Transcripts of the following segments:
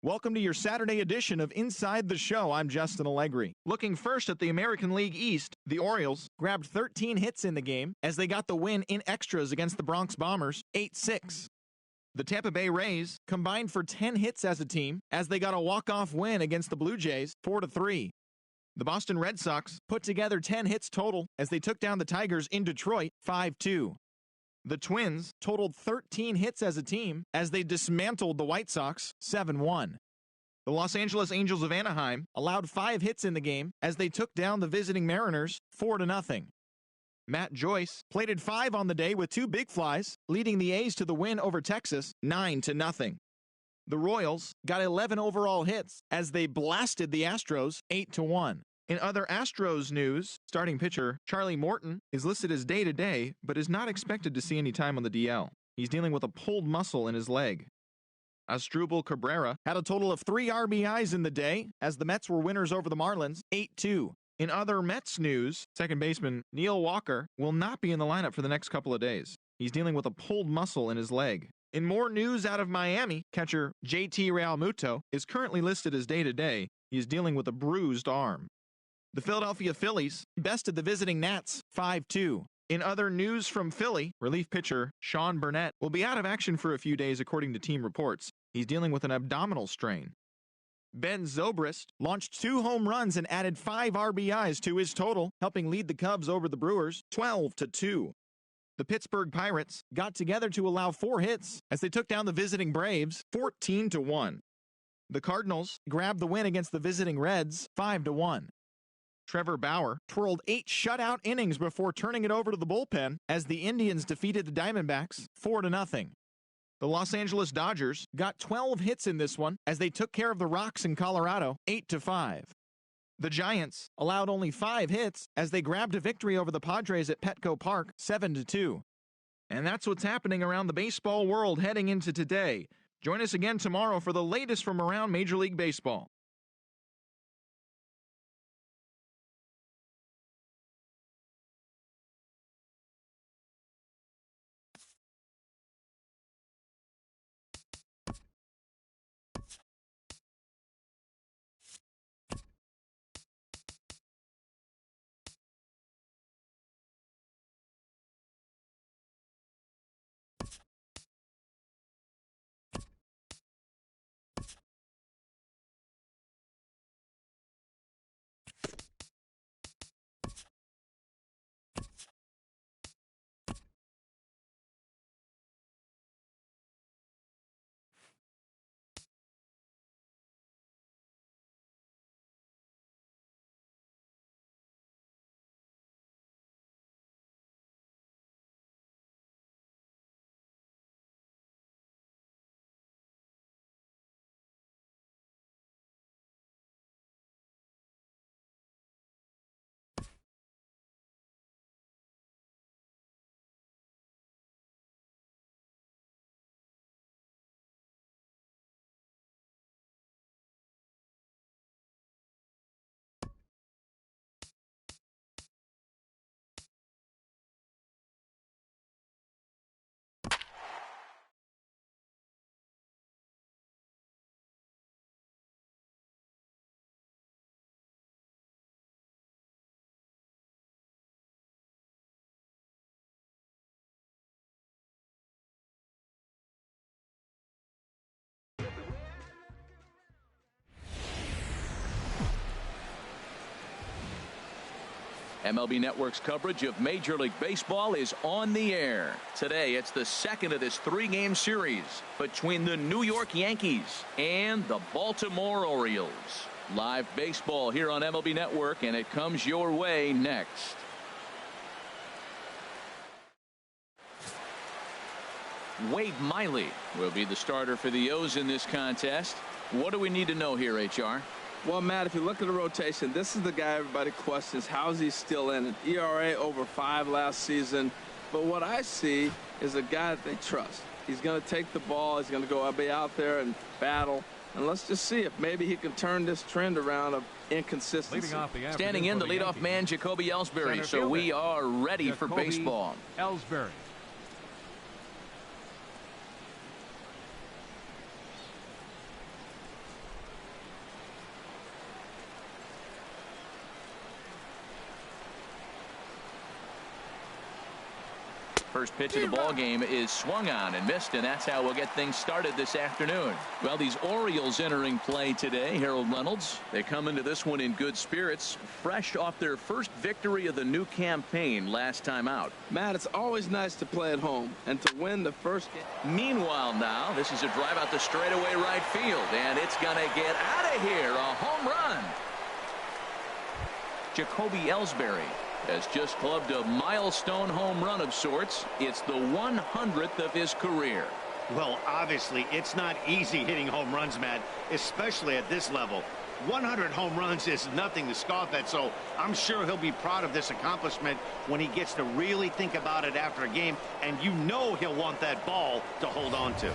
Welcome to your Saturday edition of Inside the Show. I'm Justin Allegri. Looking first at the American League East, the Orioles grabbed 13 hits in the game as they got the win in extras against the Bronx Bombers, 8-6. The Tampa Bay Rays combined for 10 hits as a team as they got a walk-off win against the Blue Jays, 4-3. The Boston Red Sox put together 10 hits total as they took down the Tigers in Detroit, 5-2. The Twins totaled 13 hits as a team as they dismantled the White Sox 7-1. The Los Angeles Angels of Anaheim allowed 5 hits in the game as they took down the visiting Mariners 4-0. Matt Joyce plated 5 on the day with 2 big flies, leading the A's to the win over Texas 9-0. The Royals got 11 overall hits as they blasted the Astros 8-1. In other Astros news, starting pitcher Charlie Morton is listed as day-to-day, but is not expected to see any time on the DL. He's dealing with a pulled muscle in his leg. Asdrubal Cabrera had a total of 3 RBIs in the day as the Mets were winners over the Marlins, 8-2. In other Mets news, second baseman Neil Walker will not be in the lineup for the next couple of days. He's dealing with a pulled muscle in his leg. In more news out of Miami, catcher JT Realmuto is currently listed as day-to-day. He is dealing with a bruised arm. The Philadelphia Phillies bested the visiting Nats 5-2. In other news from Philly, relief pitcher Sean Burnett will be out of action for a few days according to team reports. He's dealing with an abdominal strain. Ben Zobrist launched 2 home runs and added 5 RBIs to his total, helping lead the Cubs over the Brewers 12-2. The Pittsburgh Pirates got together to allow 4 hits as they took down the visiting Braves 14-1. The Cardinals grabbed the win against the visiting Reds 5-1. Trevor Bauer twirled 8 shutout innings before turning it over to the bullpen as the Indians defeated the Diamondbacks 4-0. The Los Angeles Dodgers got 12 hits in this one as they took care of the Rocks in Colorado 8-5. The Giants allowed only 5 hits as they grabbed a victory over the Padres at Petco Park 7-2. And that's what's happening around the baseball world heading into today. Join us again tomorrow for the latest from around Major League Baseball. MLB Network's coverage of Major League Baseball is on the air. Today, it's the second of this 3-game series between the New York Yankees and the Baltimore Orioles. Live baseball here on MLB Network, and it comes your way next. Wade Miley will be the starter for the O's in this contest. What do we need to know here, HR? Well, Matt, if you look at the rotation, this is the guy everybody questions. How is he still in it? ERA over 5 last season. But what I see is a guy that they trust. He's going to take the ball. He's going to go be out there and battle. And let's just see if maybe he can turn this trend around of inconsistency. Standing in, the leadoff man, Jacoby Ellsbury. So we are ready for baseball. Ellsbury. First pitch of the ball game is swung on and missed, and that's how we'll get things started this afternoon. Well, these Orioles entering play today, Harold Reynolds. They come into this one in good spirits, fresh off their first victory of the new campaign last time out. Matt, it's always nice to play at home and to win the first game. Meanwhile now, this is a drive out the straightaway right field, and it's going to get out of here. A home run. Jacoby Ellsbury has just clubbed a milestone home run of sorts. It's the 100th of his career. Well, obviously, it's not easy hitting home runs, Matt, especially at this level. 100 home runs is nothing to scoff at, so I'm sure he'll be proud of this accomplishment when he gets to really think about it after a game, and you know he'll want that ball to hold on to.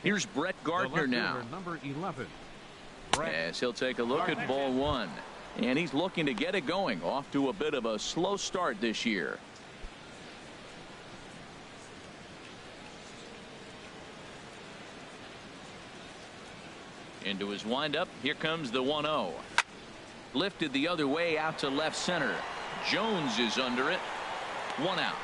Here's Brett Gardner now. Number 11. As he'll take a look at ball one. And he's looking to get it going. Off to a bit of a slow start this year. Into his windup. Here comes the 1-0. Lifted the other way out to left center. Jones is under it. 1 out.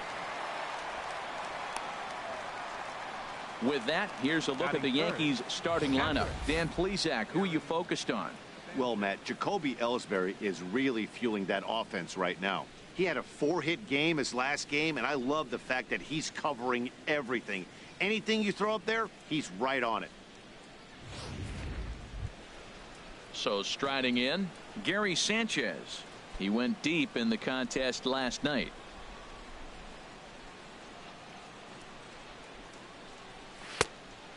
With that, here's a look at the Yankees starting lineup. Dan Plesac, who are you focused on? Well, Matt, Jacoby Ellsbury is really fueling that offense right now. He had a 4-hit game his last game, and I love the fact that he's covering everything. Anything you throw up there, he's right on it. So striding in, Gary Sanchez. He went deep in the contest last night.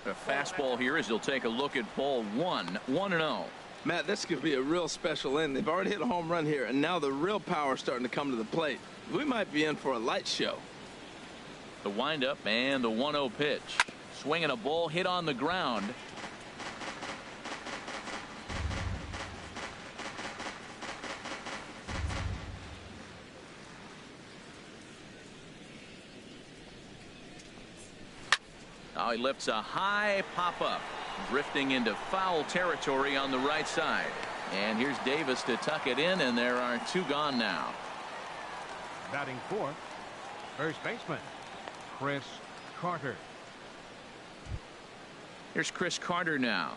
A fastball here as he'll take a look at ball one. 1-0. Matt, this could be a real special inning. They've already hit a home run here, and now the real power is starting to come to the plate. We might be in for a light show. The windup and the 1-0 pitch. Swinging a ball hit on the ground. Now he lifts a high pop-up, drifting into foul territory on the right side. And here's Davis to tuck it in, and there are 2 gone now. Batting fourth, first baseman, Chris Carter. Here's Chris Carter now.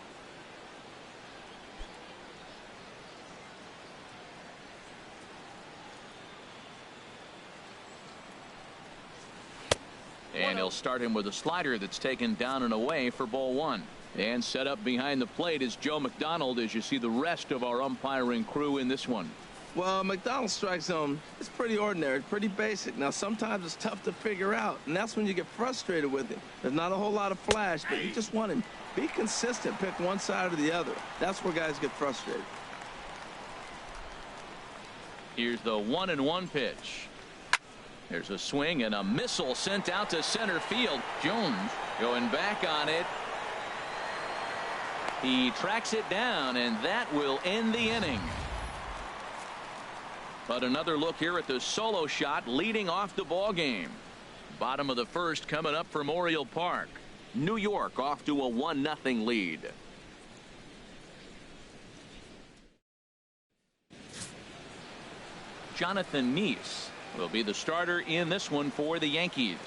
And he'll start him with a slider that's taken down and away for ball one. And set up behind the plate is Joe McDonald as you see the rest of our umpiring crew in this one. Well, McDonald's strike zone is pretty ordinary, pretty basic. Now, sometimes it's tough to figure out, and that's when you get frustrated with him. There's not a whole lot of flash, but you just want him. Be consistent, pick one side or the other. That's where guys get frustrated. Here's the 1-1 pitch. There's a swing and a missile sent out to center field. Jones going back on it. He tracks it down, and that will end the inning. But another look here at the solo shot leading off the ball game. Bottom of the first coming up from Oriole Park. New York off to a 1-0 lead. Jonathan Neese will be the starter in this one for the Yankees.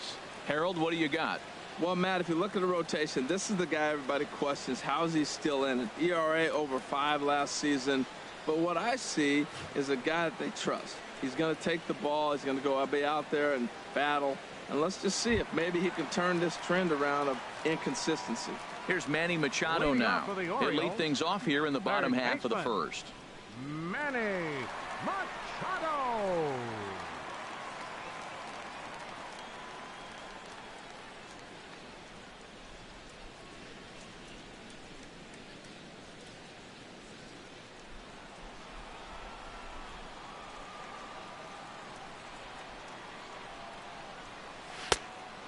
Harold, what do you got? Well, Matt, if you look at the rotation, this is the guy everybody questions. How is he still in it? ERA over 5 last season. But what I see is a guy that they trust. He's going to take the ball. He's going to go be out there and battle. And let's just see if maybe he can turn this trend around of inconsistency. Here's Manny Machado now. He'll lead things off here in the bottom half of the first. Manny Machado.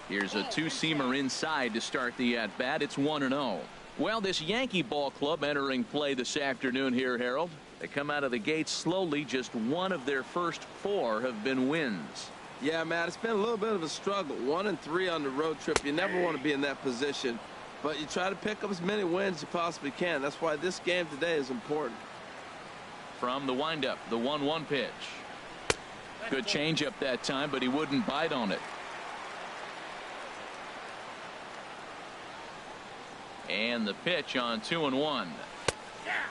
Here's a two-seamer inside to start the at-bat. It's 1-0. Well, this Yankee ball club entering play this afternoon here, Harold. They come out of the gate slowly. Just one of their first 4 have been wins. Yeah, Matt, it's been a little bit of a struggle. 1-3 on the road trip. You never want to be in that position, but you try to pick up as many wins as you possibly can. That's why this game today is important. From the windup, the 1-1 pitch. Good changeup that time, but he wouldn't bite on it. And the pitch on 2-1.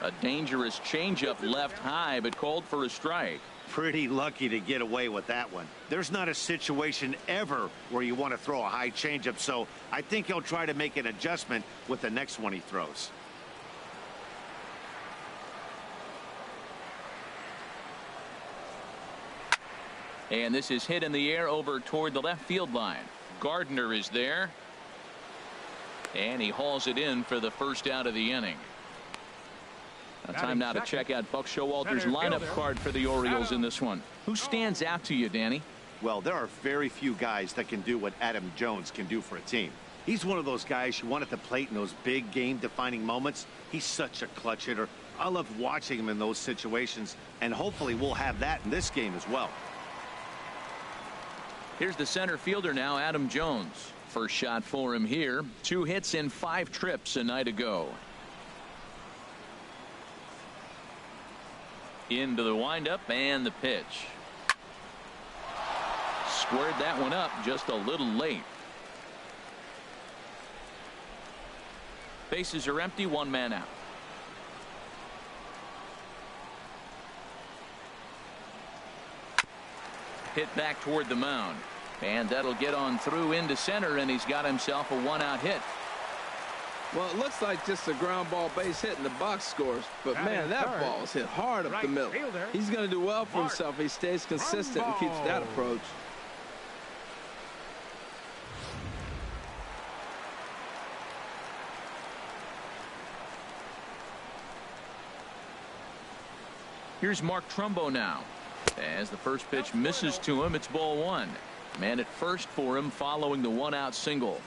A dangerous changeup left high, but called for a strike. Pretty lucky to get away with that one. There's not a situation ever where you want to throw a high changeup, so I think he'll try to make an adjustment with the next one he throws. And this is hit in the air over toward the left field line. Gardner is there. And he hauls it in for the first out of the inning. Time now to check out Buck Showalter's lineup card for the Orioles in this one. Who stands out to you, Danny? Well, there are very few guys that can do what Adam Jones can do for a team. He's one of those guys you want at the plate in those big game-defining moments. He's such a clutch hitter. I love watching him in those situations, and hopefully we'll have that in this game as well. Here's the center fielder now, Adam Jones. First shot for him here. 2 hits in 5 trips a night ago. Into the windup and the pitch. Squared that one up just a little late. Bases are empty, 1 man out. Hit back toward the mound. And that'll get on through into center, and he's got himself a 1-out hit. Well, it looks like just a ground ball base hit and the box scores. But, man, that ball is hit hard up the middle. He's going to do well for himself if he stays consistent and keeps that approach. Here's Mark Trumbo now. As the first pitch misses to him, it's ball 1. Man at first for him following the 1-out single.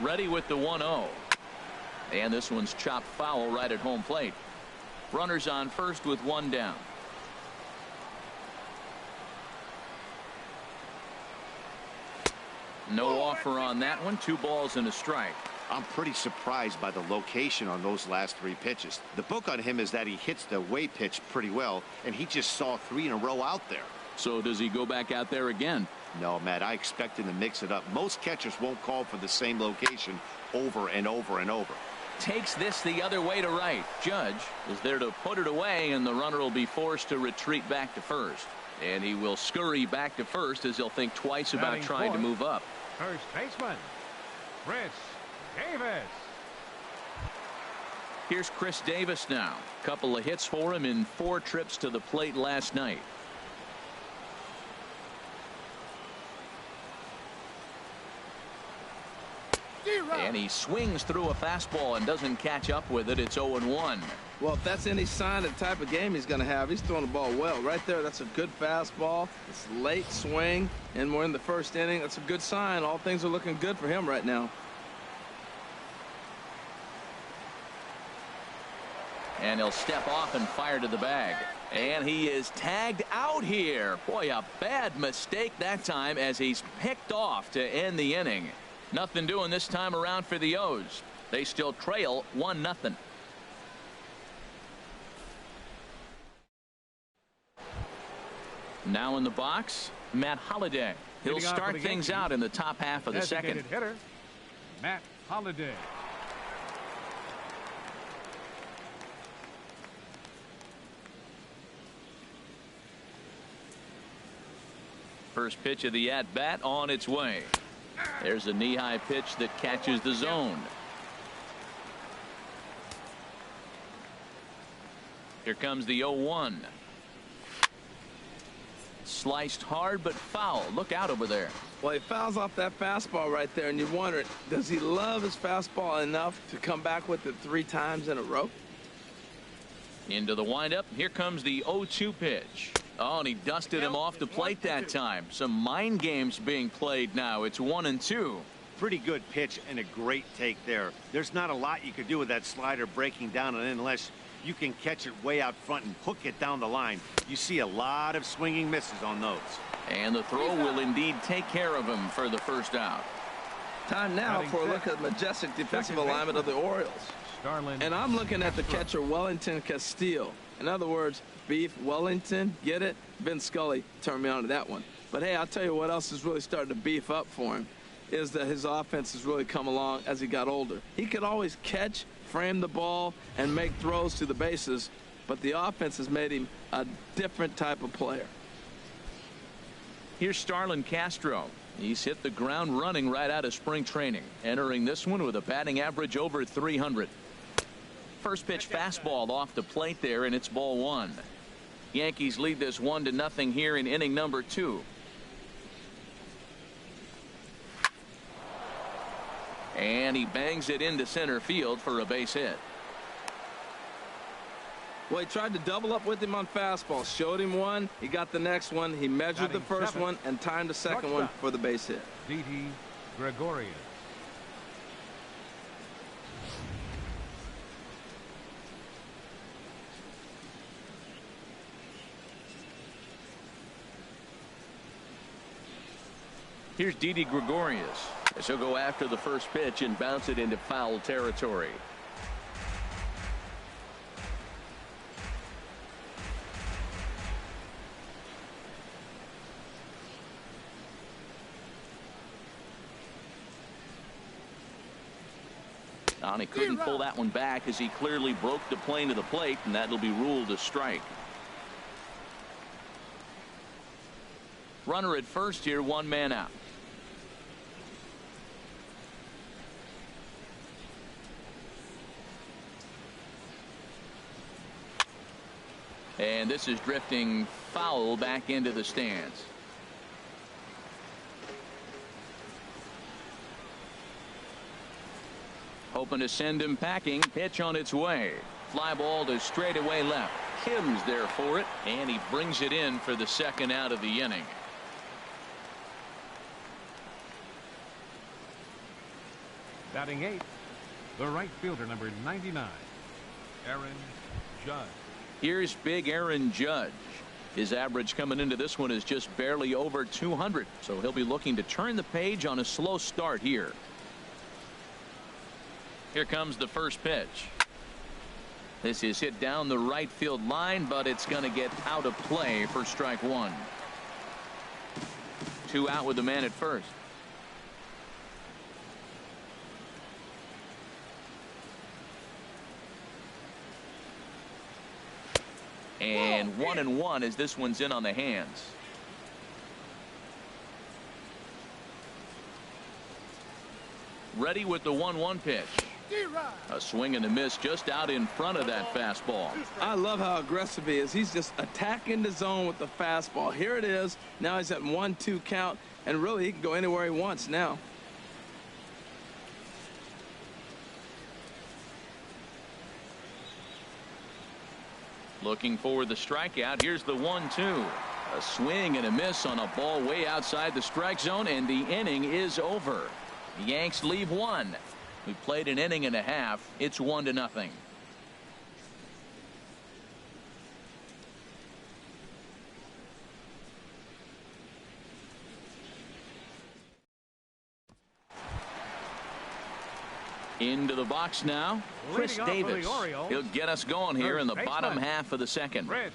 Ready with the 1-0. And this one's chopped foul right at home plate. Runners on first with 1 down. No offer on that one. 2 balls and a strike. I'm pretty surprised by the location on those last 3 pitches. The book on him is that he hits the away pitch pretty well, and he just saw 3 in a row out there. So does he go back out there again? No, Matt, I expect him to mix it up. Most catchers won't call for the same location over and over and over. Takes this the other way to right. Judge is there to put it away, and the runner will be forced to retreat back to first. And he will scurry back to first as he'll think twice about trying to move up. First baseman, Chris Davis. Here's Chris Davis now. Couple of hits for him in 4 trips to the plate last night. And he swings through a fastball and doesn't catch up with it. It's 0-1. Well, if that's any sign of the type of game he's going to have, he's throwing the ball well. Right there, that's a good fastball. It's late swing, and we're in the first inning. That's a good sign. All things are looking good for him right now. And he'll step off and fire to the bag. And he is tagged out here. Boy, a bad mistake that time as he's picked off to end the inning. Nothing doing this time around for the O's. They still trail 1-0. Now in the box, Matt Holliday. He'll start things out in the top half of the second. Hitter, Matt Holliday. First pitch of the at-bat on its way. There's a knee-high pitch that catches the zone. Here comes the 0-1. Sliced hard but foul. Look out over there. Well, he fouls off that fastball right there, and you wonder, does he love his fastball enough to come back with it 3 times in a row? Into the windup. Here comes the 0-2 pitch. Oh, and he dusted him off the plate that time. Some mind games being played now. It's 1-2. Pretty good pitch and a great take there. There's not a lot you could do with that slider breaking down and in unless you can catch it way out front and hook it down the line. You see a lot of swinging misses on those. And the throw will indeed take care of him for the first out. Time now for a look at the majestic defensive alignment of the Orioles. And I'm looking at the catcher Wellington Castillo. In other words, Beef Wellington, get it? Vin Scully turned me on to that one. But hey, I'll tell you what else is really starting to beef up for him is that his offense has really come along as he got older. He could always catch, frame the ball, and make throws to the bases, but the offense has made him a different type of player. Here's Starlin Castro. He's hit the ground running right out of spring training, entering this one with a batting average over 300. First pitch fastball off the plate there, and it's ball one. Yankees lead this 1-0 here in inning number 2. And he bangs it into center field for a base hit. Well, he tried to double up with him on fastball. Showed him one. He got the next one. He measured the first one and timed the second one for the base hit. Didi Gregorius. Here's Didi Gregorius as he'll go after the first pitch and bounce it into foul territory. And he couldn't pull that one back as he clearly broke the plane to the plate, and that'll be ruled a strike. Runner at first here, one man out. And this is drifting foul back into the stands. Hoping to send him packing. Pitch on its way. Fly ball to straightaway left. Kim's there for it, and he brings it in for the second out of the inning. Batting 8th, the right fielder, number 99, Aaron Judge. Here's big Aaron Judge. His average coming into this one is just barely over 200, so he'll be looking to turn the page on a slow start here. Here comes the first pitch. This is hit down the right field line, but it's going to get out of play for strike one. 2 out with the man at first. And 1-1 as this one's in on the hands. Ready with the 1-1 pitch. A swing and a miss just out in front of that fastball. I love how aggressive he is. He's just attacking the zone with the fastball. Here it is. Now he's at 1-2 count, and really he can go anywhere he wants now. Looking for the strikeout. Here's the 1-2. A swing and a miss on a ball way outside the strike zone, and the inning is over. The Yanks leave one. We played an inning and a half. It's 1-0. Into the box now, Chris Davis. He'll get us going here in the bottom half of the second. Chris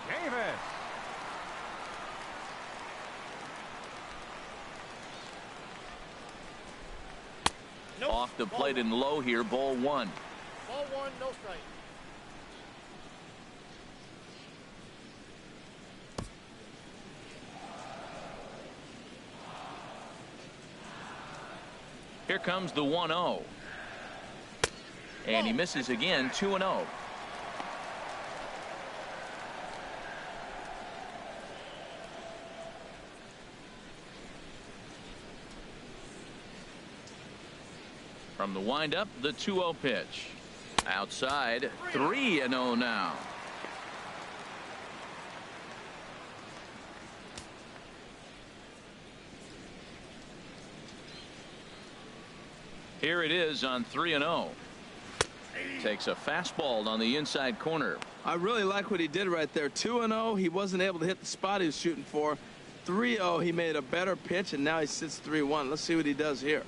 Davis. Off the plate and low here, ball one. Ball one, no strike. Here comes the 1-0. And he misses again, 2-0. From the windup, the 2-0 pitch. Outside, 3-0 now. Here it is on 3-0. Takes a fastball on the inside corner. I really like what he did right there. 2-0. He wasn't able to hit the spot he was shooting for. 3-0. He made a better pitch, and now he sits 3-1. Let's see what he does here.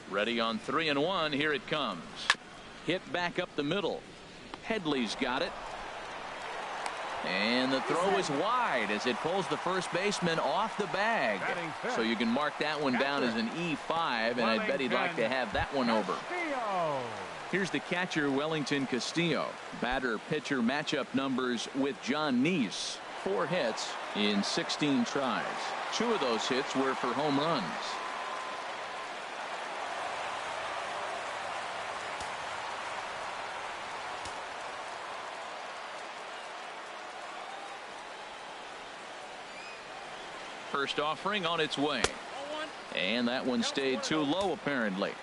Ready on 3-1. Here it comes. Hit back up the middle. Headley's got it. And the throw is wide as it pulls the first baseman off the bag. So you can mark that one down as an E5, and I bet he'd like to have that one over. Here's the catcher, Wellington Castillo. Batter-pitcher matchup numbers with John Neese. 4 hits in 16 tries. 2 of those hits were for home runs. First offering on its way. And that one stayed too low, apparently.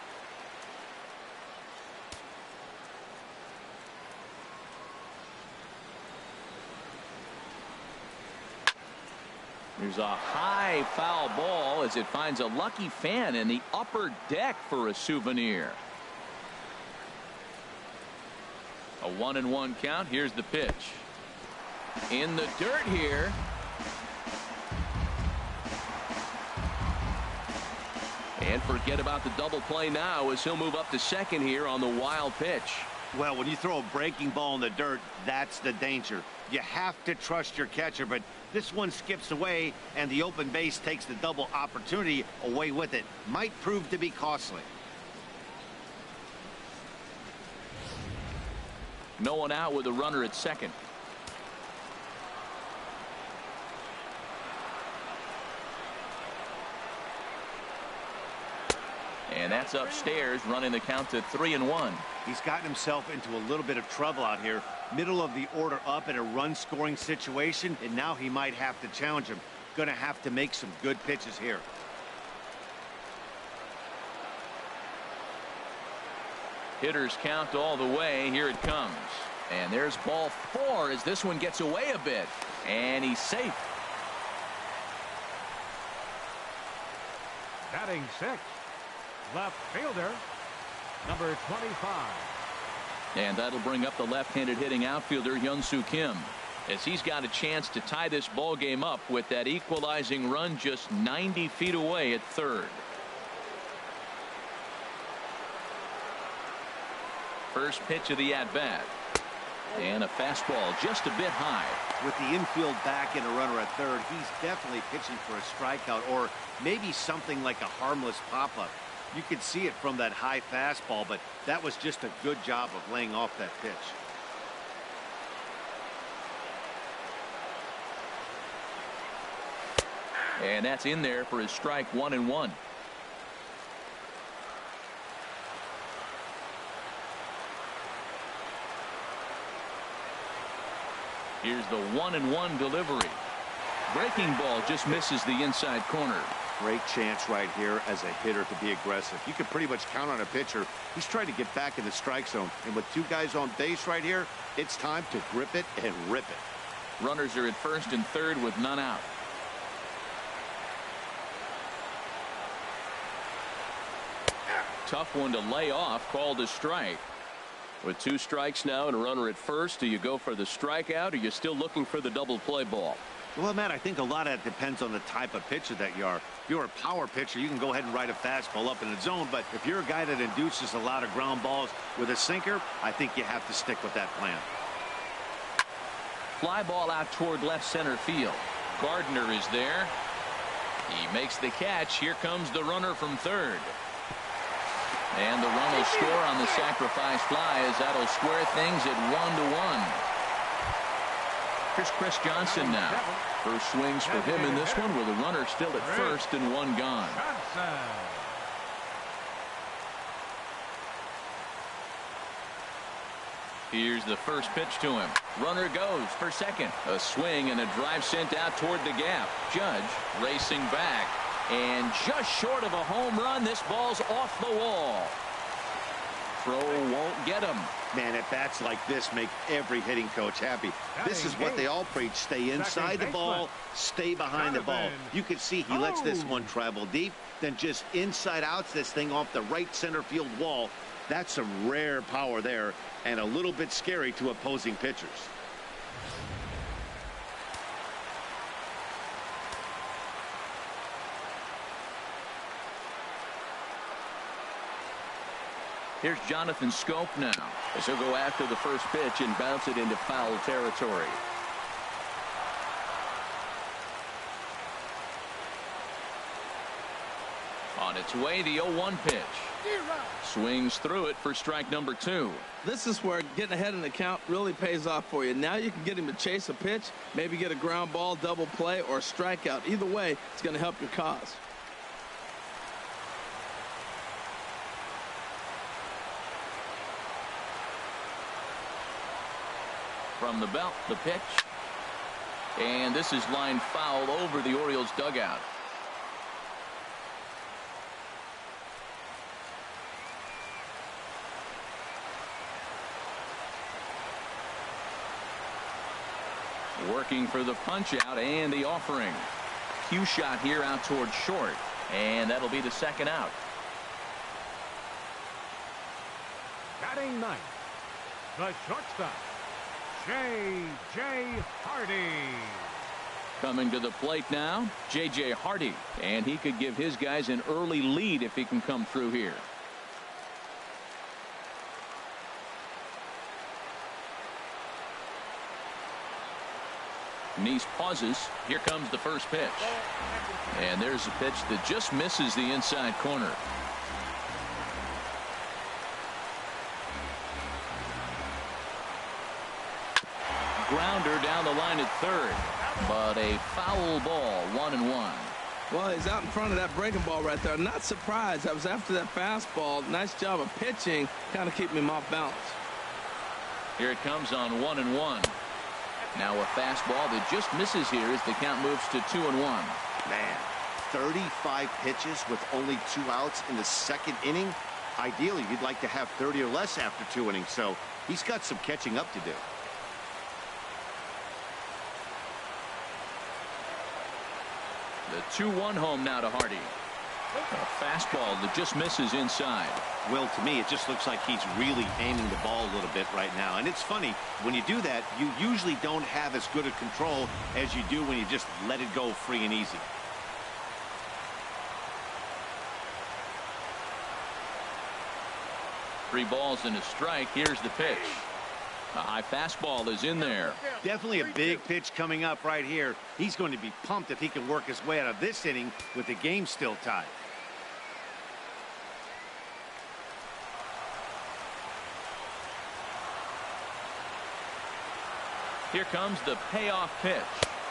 There's a high foul ball as it finds a lucky fan in the upper deck for a souvenir. A 1-1 count. Here's the pitch. In the dirt here. And forget about the double play now as he'll move up to second here on the wild pitch. Well, when you throw a breaking ball in the dirt, that's the danger. You have to trust your catcher, but this one skips away, and the open base takes the double opportunity away with it. Might prove to be costly. No one out with a runner at second. And that's upstairs, running the count to 3-1. He's gotten himself into a little bit of trouble out here. Middle of the order up in a run-scoring situation, and now he might have to challenge him. Going to have to make some good pitches here. Hitters count all the way. Here it comes. And there's ball 4 as this one gets away a bit. And he's safe. Batting 6. Left fielder, number 25. And that'll bring up the left-handed hitting outfielder Hyun-Soo Kim, as he's got a chance to tie this ball game up with that equalizing run just 90 feet away at third. First pitch of the at-bat. And a fastball just a bit high. With the infield back and a runner at third, he's definitely pitching for a strikeout or maybe something like a harmless pop-up. You could see it from that high fastball, but that was just a good job of laying off that pitch. And that's in there for his strike 1-1. Here's the 1-1 delivery. Breaking ball just misses the inside corner. Great chance right here as a hitter to be aggressive. You can pretty much count on a pitcher. He's trying to get back in the strike zone. And with 2 guys on base right here, it's time to grip it and rip it. Runners are at first and third with none out. Tough one to lay off, called a strike. With 2 strikes now and a runner at first, do you go for the strikeout or are you still looking for the double play ball? Well, Matt, I think a lot of that depends on the type of pitcher that you are. If you're a power pitcher, you can go ahead and ride a fastball up in the zone. But if you're a guy that induces a lot of ground balls with a sinker, I think you have to stick with that plan. Fly ball out toward left center field. Gardner is there. He makes the catch. Here comes the runner from third. And the run will score on the sacrifice fly as that'll square things at 1-1. Here's Chris Johnson now. First swings for him in this one with a runner still at first and 1 gone. Here's the first pitch to him. Runner goes for second. A swing and a drive sent out toward the gap. Judge racing back. And just short of a home run, this ball's off the wall. throw won't get him. Man, at bats like this make every hitting coach happy. This is what they all preach. Stay inside the ball, stay behind the ball. You can see he lets this one travel deep, then just inside outs this thing off the right center field wall. That's some rare power there and a little bit scary to opposing pitchers. Here's Jonathan Scope now, as he'll go after the first pitch and bounce it into foul territory. On its way, the 0-1 pitch. Swings through it for strike number 2. This is where getting ahead in the count really pays off for you. Now you can get him to chase a pitch, maybe get a ground ball, double play, or a strikeout. Either way, it's going to help your cause. From the belt, the pitch. And this is lined foul over the Orioles dugout. Working for the punch out and the offering. Cue shot here out towards short. And that'll be the second out. Batting ninth, the shortstop, J.J. Hardy. Coming to the plate now, J.J. Hardy. And he could give his guys an early lead if he can come through here. Nice pauses. Here comes the first pitch. And there's a pitch that just misses the inside corner. Grounder down the line at third, but a foul ball, 1-1. Well, he's out in front of that breaking ball right there. Not surprised. I was after that fastball. Nice job of pitching, kind of keeping him off balance. Here it comes on 1-1. Now a fastball that just misses here as the count moves to 2-1. Man, 35 pitches with only 2 outs in the second inning. Ideally, you'd like to have 30 or less after 2 innings, so he's got some catching up to do. The 2-1 home now to Hardy. A fastball that just misses inside. Well, to me, it just looks like he's really aiming the ball a little bit right now. And it's funny, when you do that, you usually don't have as good a control as you do when you just let it go free and easy. Three balls and a strike. Here's the pitch. A high fastball is in there. Definitely a big pitch coming up right here. He's going to be pumped if he can work his way out of this inning with the game still tied. Here comes the payoff pitch.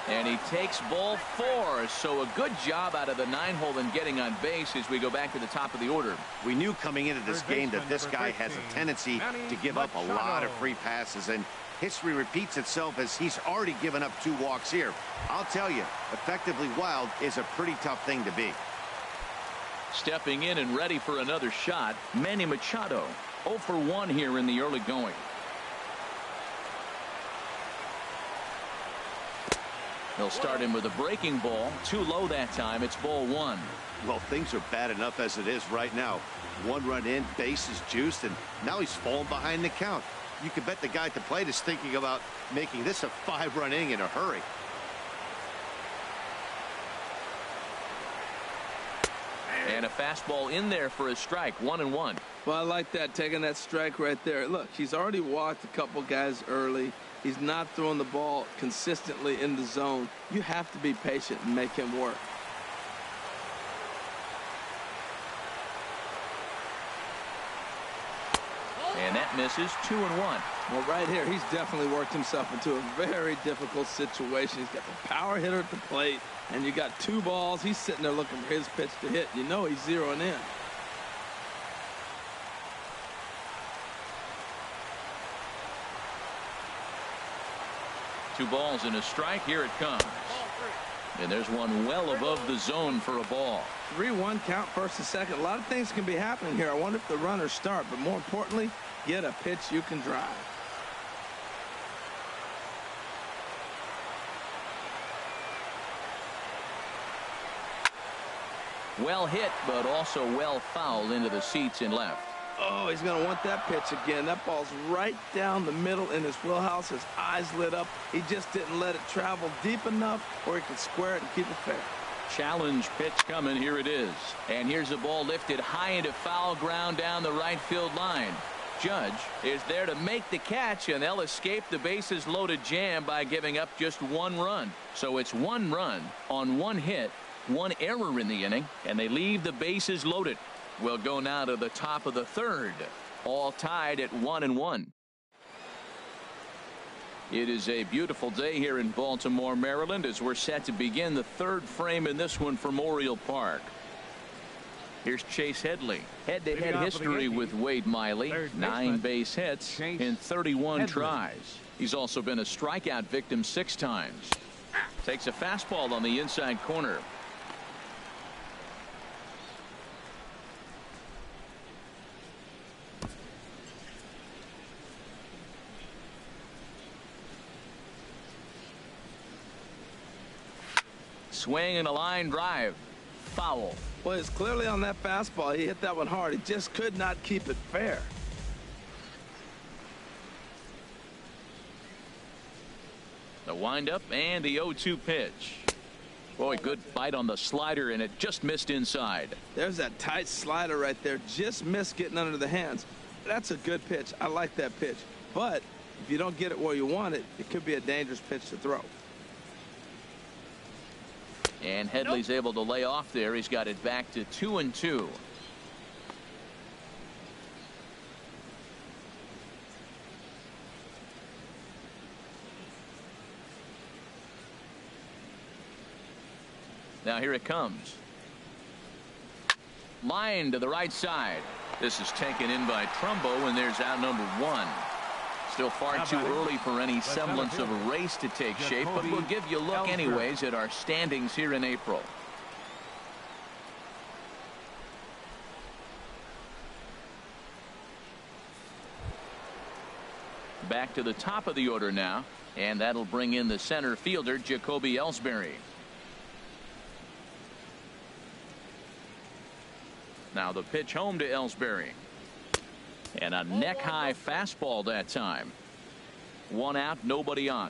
And he takes ball 4. So a good job out of the 9-hole in getting on base as we go back to the top of the order. We knew coming into this game that this guy has a tendency to give up a lot of free passes. And history repeats itself as he's already given up 2 walks here. I'll tell you, effectively wild is a pretty tough thing to be. Stepping in and ready for another shot, Manny Machado. 0 for 1 here in the early going. He'll start him with a breaking ball. Too low that time. It's ball 1. Well, things are bad enough as it is right now. 1 run in, base is juiced, and now he's falling behind the count. You can bet the guy at the plate is thinking about making this a 5-run inning in a hurry. And a fastball in there for a strike. 1-1. Well, I like that, taking that strike right there. Look, he's already walked a couple guys early. He's not throwing the ball consistently in the zone. You have to be patient and make him work. And that misses. 2-1. Well, right here, he's definitely worked himself into a very difficult situation. He's got the power hitter at the plate, and you got 2 balls. He's sitting there looking for his pitch to hit. You know he's zeroing in. Two balls and a strike. Here it comes. And there's one well above the zone for a ball. 3-1 count, first and second. A lot of things can be happening here. I wonder if the runners start, but more importantly, get a pitch you can drive. Well hit, but also well fouled into the seats and left. Oh, he's going to want that pitch again. That ball's right down the middle in his wheelhouse. His eyes lit up. He just didn't let it travel deep enough where he could square it and keep it fair. Challenge pitch coming. Here it is. And here's the ball lifted high into foul ground down the right field line. Judge is there to make the catch, and they'll escape the bases loaded jam by giving up just one run. So it's one run on one hit, one error in the inning, and they leave the bases loaded. We'll go now to the top of the third, all tied at 1-1. It is a beautiful day here in Baltimore, Maryland, as we're set to begin the third frame in this one from Oriole Park. Here's Chase Headley. Head-to-head history with Wade Miley. 9 base hits in 31 tries. He's also been a strikeout victim 6 times. Takes a fastball on the inside corner. Swing and a line drive. Foul. Well, it's clearly on that fastball. He hit that one hard. He just could not keep it fair. The windup and the 0-2 pitch. Boy, good bite on the slider, and it just missed inside. There's that tight slider right there. Just missed getting under the hands. That's a good pitch. I like that pitch. But if you don't get it where you want it, it could be a dangerous pitch to throw. And Headley's able to lay off there. He's got it back to 2-2. Now here it comes. Line to the right side. This is taken in by Trumbo, and there's out number 1. Still far too early for any semblance of a race to take shape, but we'll give you a look anyways at our standings here in April. Back to the top of the order now, and that'll bring in the center fielder, Jacoby Ellsbury. Now the pitch home to Ellsbury. And a neck-high fastball that time. 1 out, nobody on.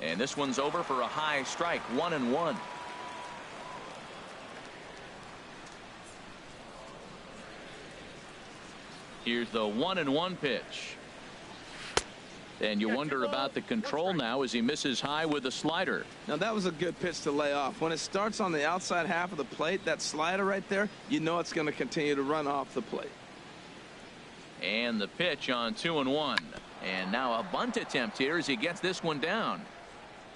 And this one's over for a high strike. 1-1. Here's the 1-1 pitch. And you wonder about the control now as he misses high with the slider. Now that was a good pitch to lay off. When it starts on the outside half of the plate, that slider right there, you know it's going to continue to run off the plate. And the pitch on 2-1. And now a bunt attempt here as he gets this one down.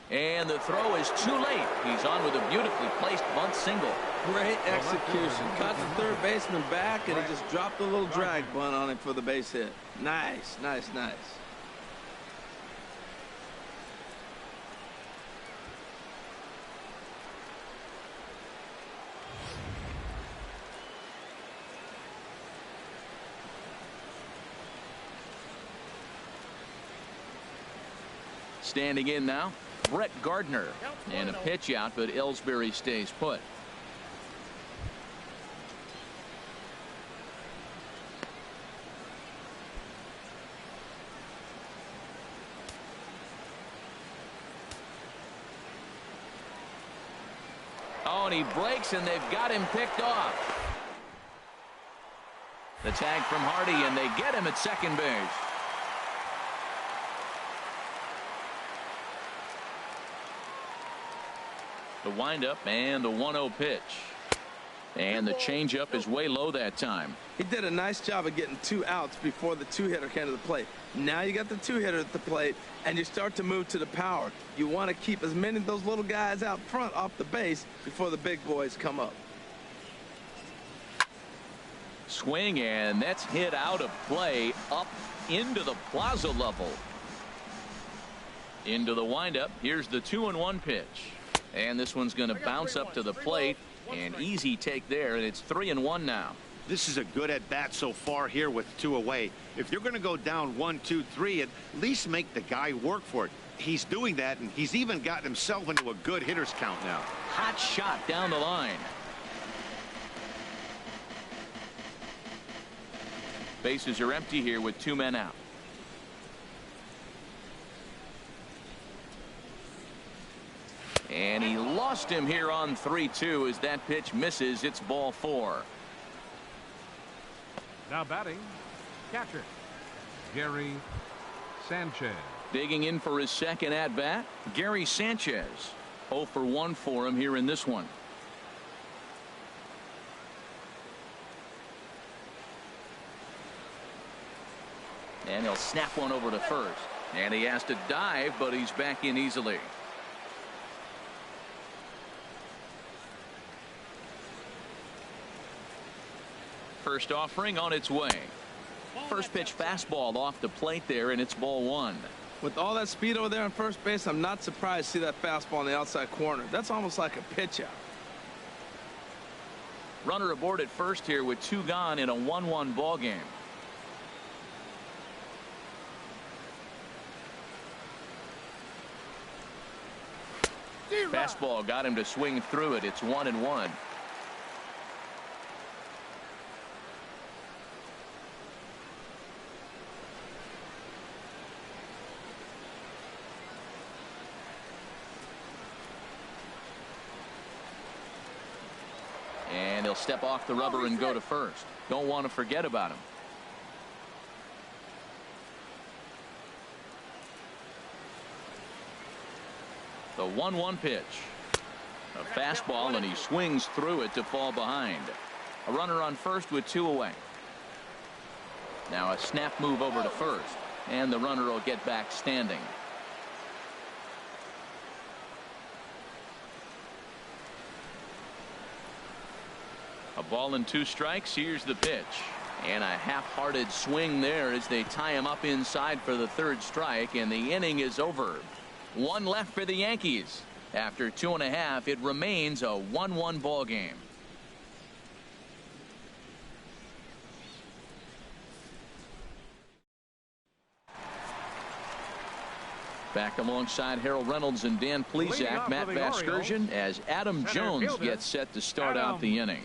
And the throw is too late. He's on with a beautifully placed bunt single. Great execution. Caught the third baseman back, and he just dropped a little drag bunt on him for the base hit. Nice, nice, nice. Standing in now, Brett Gardner. And a pitch out, but Ellsbury stays put. Oh, and he breaks, and they've got him picked off. The tag from Hardy, and they get him at second base. The windup and the 1-0 pitch. And the changeup is way low that time. He did a nice job of getting 2 outs before the 2-hitter came to the plate. Now you got the 2-hitter at the plate, and you start to move to the power. You want to keep as many of those little guys out front off the base before the big boys come up. Swing, and that's hit out of play up into the plaza level. Into the windup. Here's the 2-1 pitch. And this one's going to bounce up to the plate. An easy take there, and it's 3-1 now. This is a good at bat so far here with 2 away. If you're going to go down 1, 2, 3, at least make the guy work for it. He's doing that, and he's even gotten himself into a good hitter's count now. Hot shot down the line. Bases are empty here with 2 men out. And he lost him here on 3-2 as that pitch misses. It's ball 4. Now batting, catcher, Gary Sanchez. Digging in for his second at bat, Gary Sanchez. 0 for 1 for him here in this one. And he'll snap one over to first. And he has to dive, but he's back in easily. First offering on its way. First pitch fastball off the plate there, and it's ball 1. With all that speed over there on first base, I'm not surprised to see that fastball on the outside corner. That's almost like a pitch out. Runner aboard at first here with 2 gone in a 1-1 ball game. Fastball got him to swing through it. It's 1-1. And he'll step off the rubber and go to first. Don't want to forget about him. The 1-1 pitch. A fastball, and he swings through it to fall behind. A runner on first with 2 away. Now a snap move over to first, and the runner will get back standing. A ball and 2 strikes. Here's the pitch. And a half-hearted swing there as they tie him up inside for the 3rd strike, and the inning is over. 1 left for the Yankees. After 2.5, it remains a 1-1 ball game. Back alongside Harold Reynolds and Dan Plesac, Matt Vasgersian, as Adam Jones gets set to start out the inning.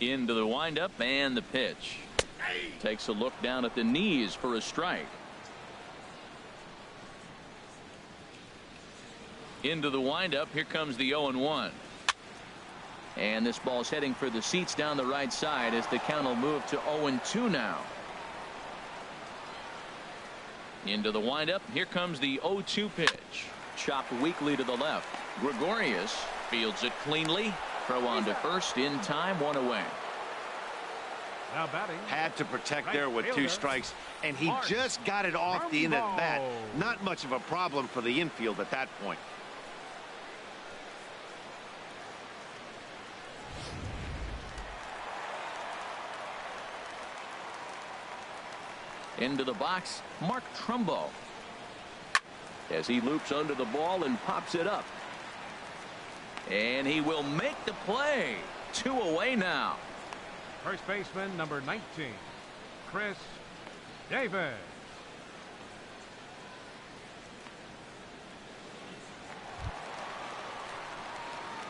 Into the windup and the pitch. Takes a look down at the knees for a strike. Into the windup. Here comes the 0-1. And this ball's heading for the seats down the right side as the count will move to 0-2 now. Into the windup. Here comes the 0-2 pitch. Chopped weakly to the left. Gregorius fields it cleanly. Throw on to first in time. 1 away. Now batting. Had to protect there with 2 strikes, and he just got it off the end of the bat. Not much of a problem for the infield at that point. Into the box, Mark Trumbo. As he loops under the ball and pops it up. And he will make the play. 2 away now. First baseman number 19, Chris Davis.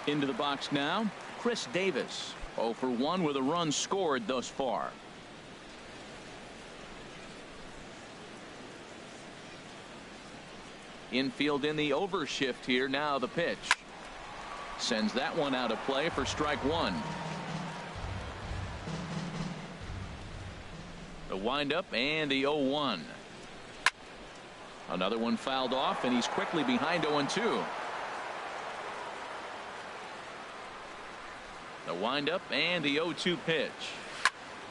Into the box now, Chris Davis. 0 for 1 with a run scored thus far. Infield in the overshift here. Now the pitch. Sends that one out of play for strike 1. The windup and the 0-1. Another one fouled off, and he's quickly behind 0-2. The windup and the 0-2 pitch.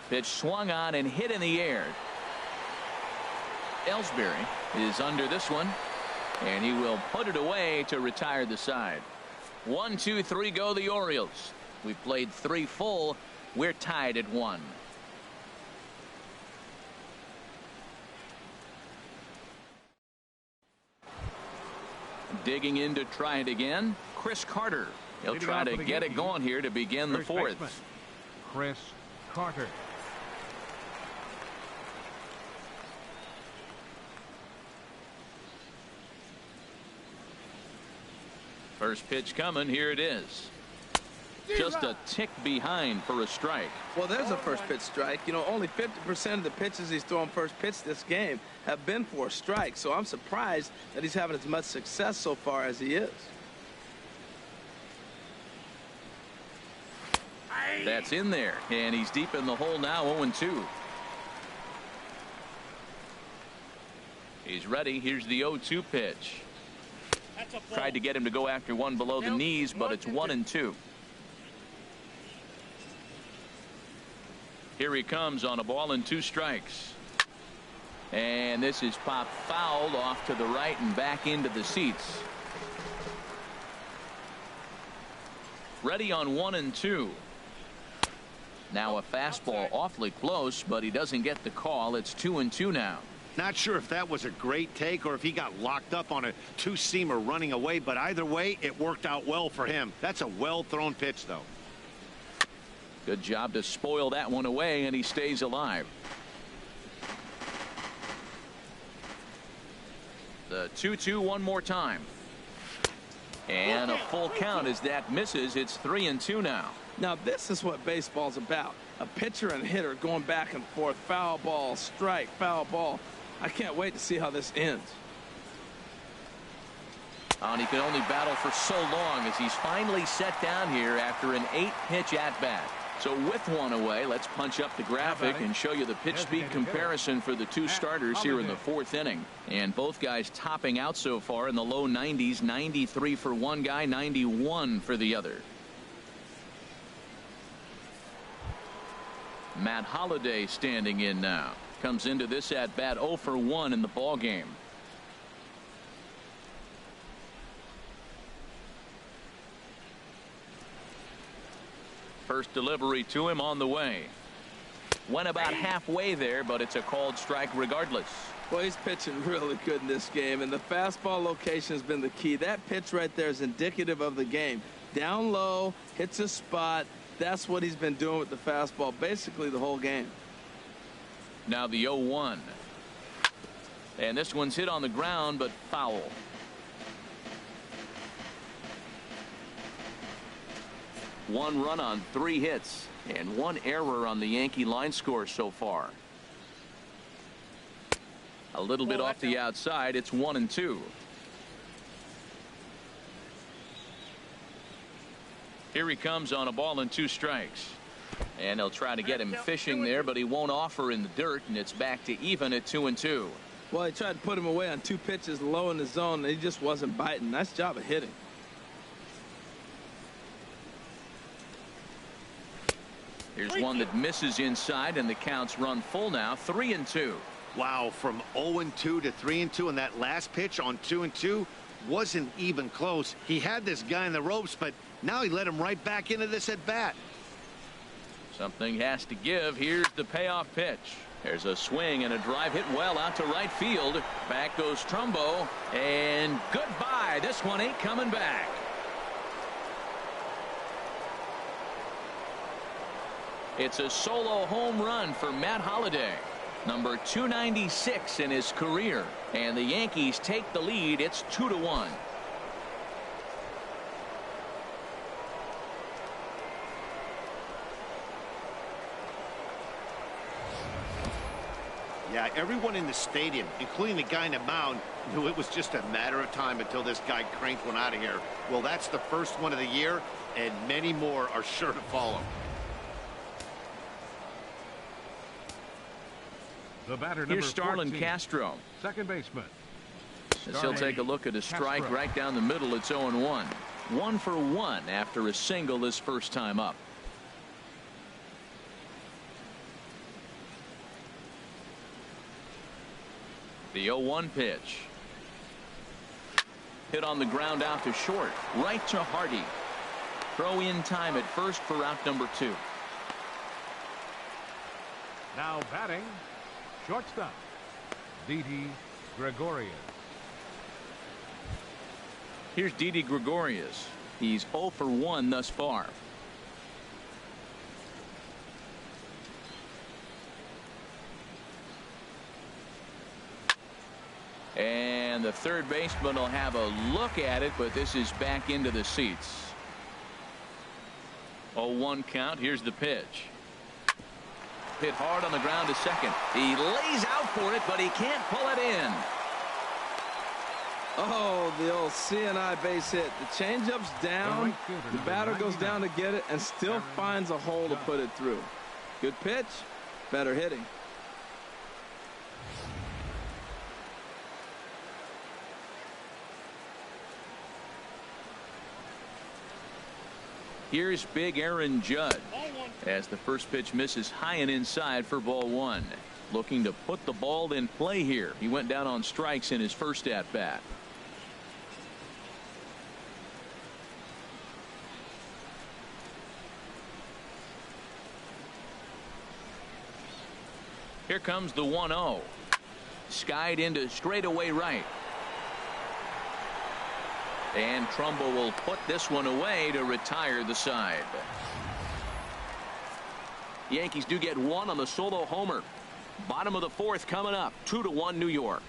Pitch swung on and hit in the air. Ellsbury is under this one. And he will put it away to retire the side. 1, 2, 3 go the Orioles. We've played 3 full. We're tied at 1. Digging in to try it again, Chris Carter. He'll try to get it going here to begin the 4th. Chris Carter. First pitch coming. Here it is. Just a tick behind for a strike. Well, there's a first pitch strike. You know, only 50% of the pitches he's throwing first pitch this game have been for a strike. So I'm surprised that he's having as much success so far as he is. That's in there, and he's deep in the hole now. 0-2. He's ready. Here's the 0-2 pitch. Tried to get him to go after one below the knees, but it's 1-2. Here he comes on a ball and 2 strikes. And this is popped foul off to the right and back into the seats. Ready on 1-2. Now a fastball awfully close, but he doesn't get the call. It's 2-2 now. Not sure if that was a great take or if he got locked up on a 2-seamer running away, but either way, it worked out well for him. That's a well-thrown pitch, though. Good job to spoil that one away, and he stays alive. The 2-2 one more time. And a full count as that misses. It's 3-2 now. Now, this is what baseball's about. A pitcher and hitter going back and forth. Foul ball, strike, foul ball. I can't wait to see how this ends. And he can only battle for so long as he's finally set down here after an 8-pitch at-bat. So with one away, let's punch up the graphic and show you the pitch speed comparison for the 2 starters here in the 4th inning. And both guys topping out so far in the low 90s. 93 for one guy, 91 for the other. Matt Holliday standing in now. Comes into this at bat 0 for 1 in the ball game. First delivery to him on the way. Went about halfway there, but it's a called strike regardless. Well, he's pitching really good in this game, and the fastball location has been the key. That pitch right there is indicative of the game. Down low, hits a spot. That's what he's been doing with the fastball basically the whole game. Now the 0-1. And this one's hit on the ground, but foul. One run on 3 hits and 1 error on the Yankee line score so far. A little bit off the outside. It's 1-2. Here he comes on a ball and 2 strikes. And they'll try to get him fishing there, but he won't offer in the dirt, and it's back to even at 2-2. Well, he tried to put him away on 2 pitches low in the zone, and he just wasn't biting. Nice job of hitting. Here's one that misses inside, and the count's run full now. 3-2. Wow, from 0-2 to 3-2, and that last pitch on 2-2 wasn't even close. He had this guy in the ropes, but now he let him right back into this at bat. Something has to give. Here's the payoff pitch. There's a swing and a drive hit well out to right field. Back goes Trumbo, and goodbye. This one ain't coming back. It's a solo home run for Matt Holliday, number 296 in his career, and the Yankees take the lead. It's 2-1. Yeah, everyone in the stadium, including the guy in the mound, knew it was just a matter of time until this guy cranked one out of here. Well, that's the first one of the year, and many more are sure to follow. The batter, number Here's Starlin 14, Castro. second baseman. As he'll take a look at a strike Castro. right down the middle. It's 0-1. 1 for 1 after a single his first time up. The 0-1 pitch. Hit on the ground out to short. Right to Hardy. Throw in time at first for out number 2. Now batting, shortstop, Didi Gregorius. Here's Didi Gregorius. He's 0 for 1 thus far. And the third baseman will have a look at it, but this is back into the seats. 0-1 count. Here's the pitch. Hit hard on the ground to second. He lays out for it, but he can't pull it in. Oh, the old CNI base hit. The changeup's down. The batter goes down to get it and still finds a hole to put it through. Good pitch. Better hitting. Here's big Aaron Judge as the first pitch misses high and inside for ball 1. Looking to put the ball in play here. He went down on strikes in his first at bat. Here comes the 1-0. Skied into straightaway right. And Trumbo will put this one away to retire the side. Yankees do get one on the solo homer. Bottom of the 4th coming up. 2-1 New York.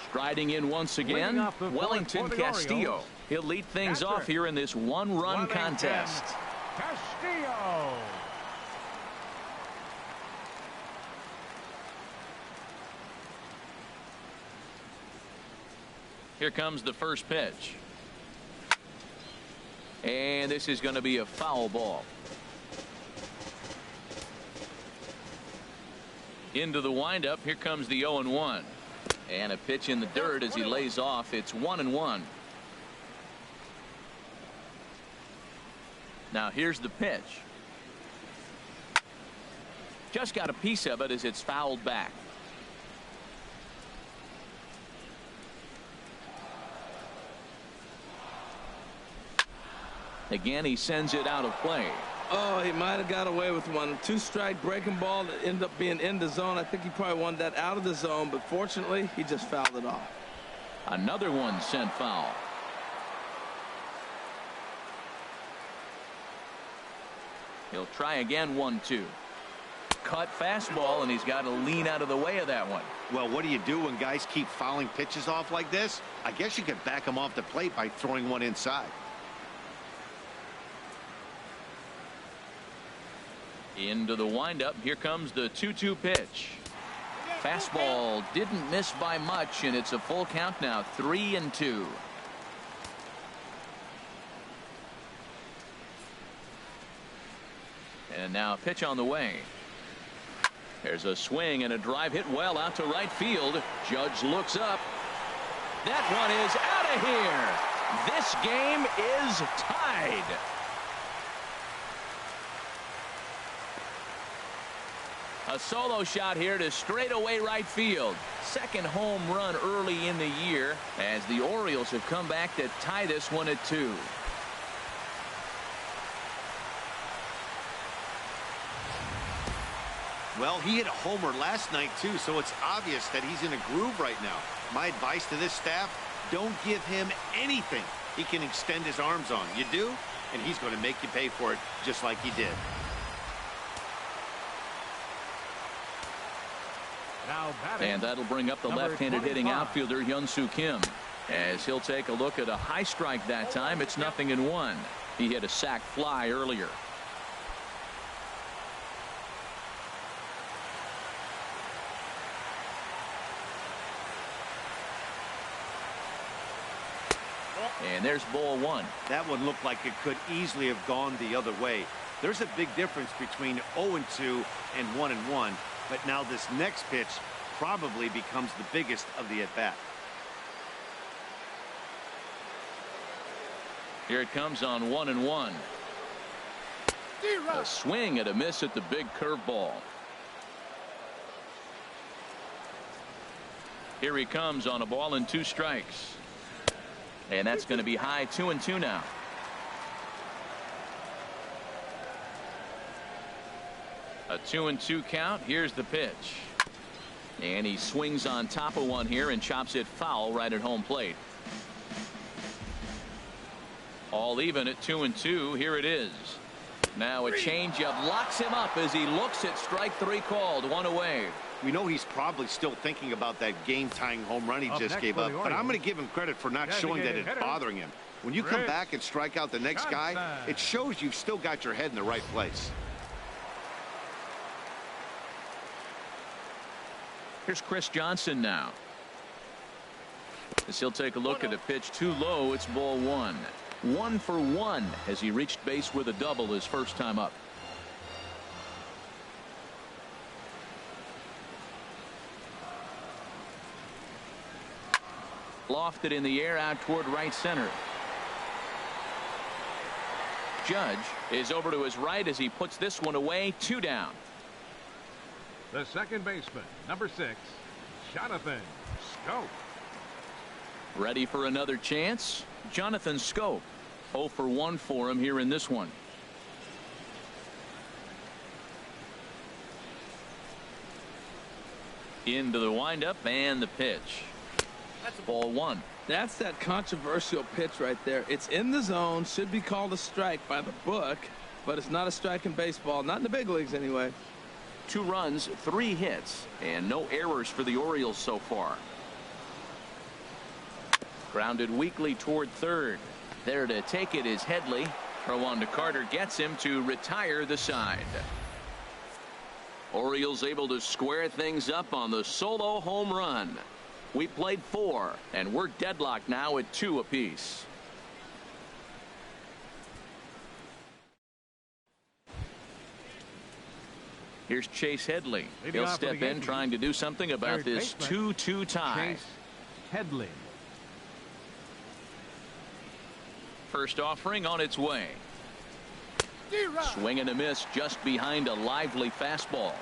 Striding in once again, Wellington Castillo. He'll lead things off here in this one-run contest. Castillo. Here comes the first pitch. And this is going to be a foul ball. Into the windup. Here comes the 0-1. And a pitch in the dirt as he lays off. It's 1-1. Now here's the pitch. Just got a piece of it as it's fouled back. Again, he sends it out of play. Oh, he might have got away with one. 2-strike breaking ball that ended up being in the zone. I think he probably wanted that out of the zone, but fortunately, he just fouled it off. Another one sent foul. He'll try again. 1-2. Cut fastball, and he's got to lean out of the way of that one. Well, what do you do when guys keep fouling pitches off like this? I guess you could back them off the plate by throwing one inside. Into the windup. Here comes the 2-2 pitch. Fastball didn't miss by much, and it's a full count now. 3-2. And now a pitch on the way. There's a swing and a drive hit well out to right field. Judge looks up. That one is out of here. This game is tied. A solo shot here to straightaway right field. Second home run early in the year as the Orioles have come back to tie this one at 2. Well, he hit a homer last night too, so it's obvious that he's in a groove right now. My advice to this staff, don't give him anything he can extend his arms on. You do, and he's going to make you pay for it just like he did. And that'll bring up the left-handed hitting outfielder Hyun-Soo Kim as he'll take a look at a high strike that time. It's 0-1. He hit a sac fly earlier. And there's ball 1. That one looked like it could easily have gone the other way. There's a big difference between 0-2 and 1-1. But now this next pitch probably becomes the biggest of the at-bat. Here it comes on 1-1. A swing and a miss at the big curveball. Here he comes on a ball and 2 strikes. And that's going to be high 2-2 now. A 2-2 count. Here's the pitch. And he swings on top of one here and chops it foul right at home plate. All even at 2-2. Here it is. Now a changeup locks him up as he looks at strike 3 called. 1 away. We know he's probably still thinking about that game-tying home run he just gave up, but I'm going to give him credit for not showing that it's bothering him. When you come back and strike out the next guy, it shows you've still got your head in the right place. Here's Chris Johnson now. As he'll take a look at a pitch too low. It's ball 1. 1 for 1 as he reached base with a double his first time up. Lofted in the air out toward right center. Judge is over to his right as he puts this one away. 2 down. The second baseman, number 6, Jonathan Schoop. Ready for another chance. Jonathan Schoop. 0 for 1 for him here in this one. Into the windup and the pitch. That's ball 1. That's that controversial pitch right there. It's in the zone, should be called a strike by the book, but it's not a strike in baseball, not in the big leagues anyway. 2 runs, 3 hits, and no errors for the Orioles so far. Grounded weakly toward third. There to take it is Headley. Throw on to Carter gets him to retire the side. Orioles able to square things up on the solo home run. We played 4, and we're deadlocked now at 2 apiece. Here's Chase Headley. He'll step in trying to do something about this 2-2 tie. Chase Headley. First offering on its way. Swing and a miss just behind a lively fastball.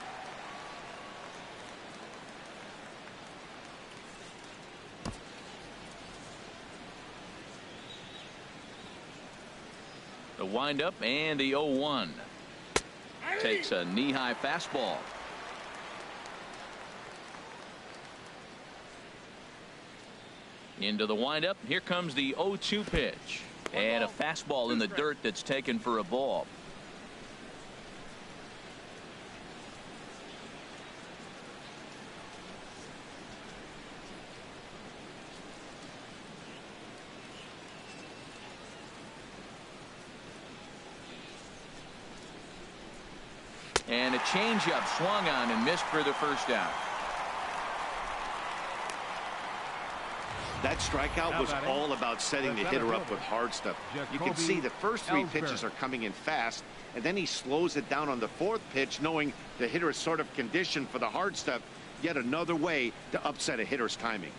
The windup and the 0-1. Takes a knee-high fastball. Into the windup. Here comes the 0-2 pitch. And a fastball in the dirt that's taken for a ball. And a changeup swung on and missed for the first out. That strikeout was all about setting the hitter up with hard stuff. You can see the first 3 pitches are coming in fast, and then he slows it down on the 4th pitch, knowing the hitter is sort of conditioned for the hard stuff. Yet another way to upset a hitter's timing.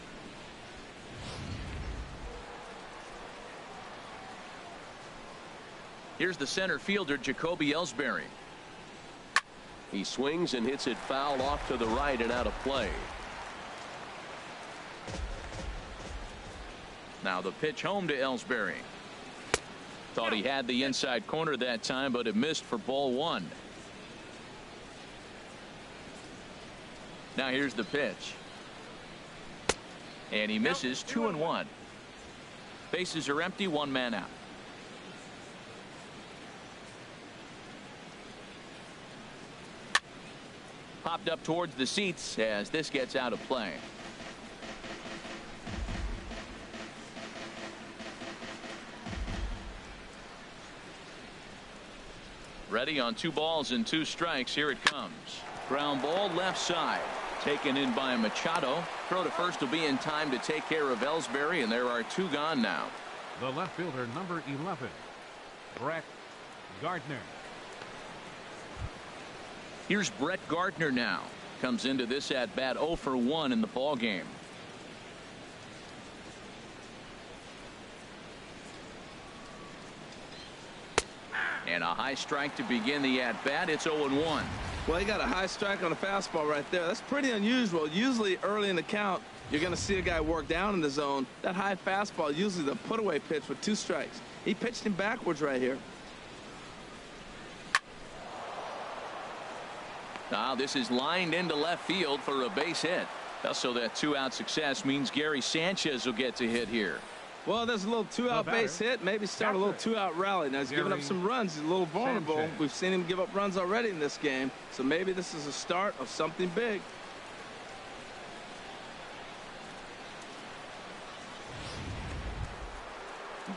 Here's the center fielder, Jacoby Ellsbury. He swings and hits it foul off to the right and out of play. Now the pitch home to Ellsbury. Thought he had the inside corner that time, but it missed for ball 1. Now here's the pitch. And he misses. 2-1. Bases are empty. 1 man out. Popped up towards the seats as this gets out of play. Ready on 2 balls and 2 strikes. Here it comes. Ground ball left side. Taken in by Machado. Throw to first will be in time to take care of Ellsbury, and there are 2 gone now. The left fielder, number 11, Brett Gardner. Here's Brett Gardner now. Comes into this at bat 0 for 1 in the ball game. And a high strike to begin the at bat. It's 0-1. Well, he got a high strike on a fastball right there. That's pretty unusual. Usually early in the count, You're going to see a guy work down in the zone. That high fastball, usually the put-away pitch with 2 strikes. He pitched him backwards right here. Now this is lined into left field for a base hit. So that 2-out success means Gary Sanchez will get to hit here. Well, there's a little 2-out base hit. Maybe start a little 2-out rally. Now he's giving up some runs. He's a little vulnerable. Sanchez. We've seen him give up runs already in this game. So maybe this is a start of something big.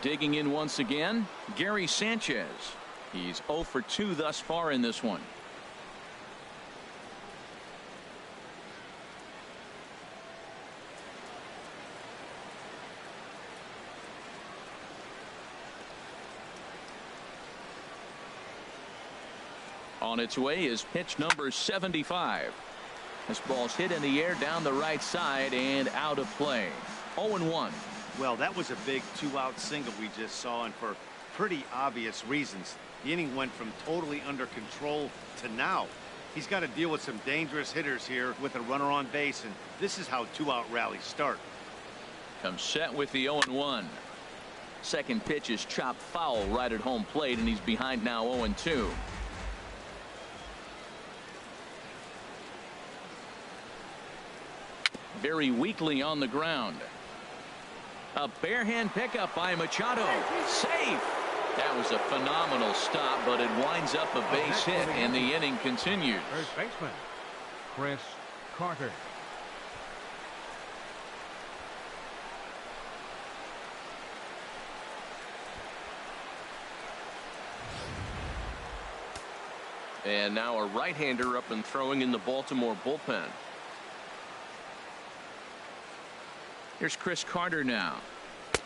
Digging in once again, Gary Sanchez. He's 0 for 2 thus far in this one. On its way is pitch number 75. This ball's hit in the air down the right side and out of play. 0-1. Well, that was a big 2-out single we just saw, and for pretty obvious reasons. The inning went from totally under control to now. He's got to deal with some dangerous hitters here with a runner on base, and this is how 2-out rallies start. Comes set with the 0-1. Second pitch is chopped foul right at home plate, and he's behind now 0-2. Very weakly on the ground. A barehand pickup by Machado. Safe. That was a phenomenal stop, but it winds up a base hit, and the inning continues. First baseman, Chris Carter. And now a right-hander up and throwing in the Baltimore bullpen. Here's Chris Carter now.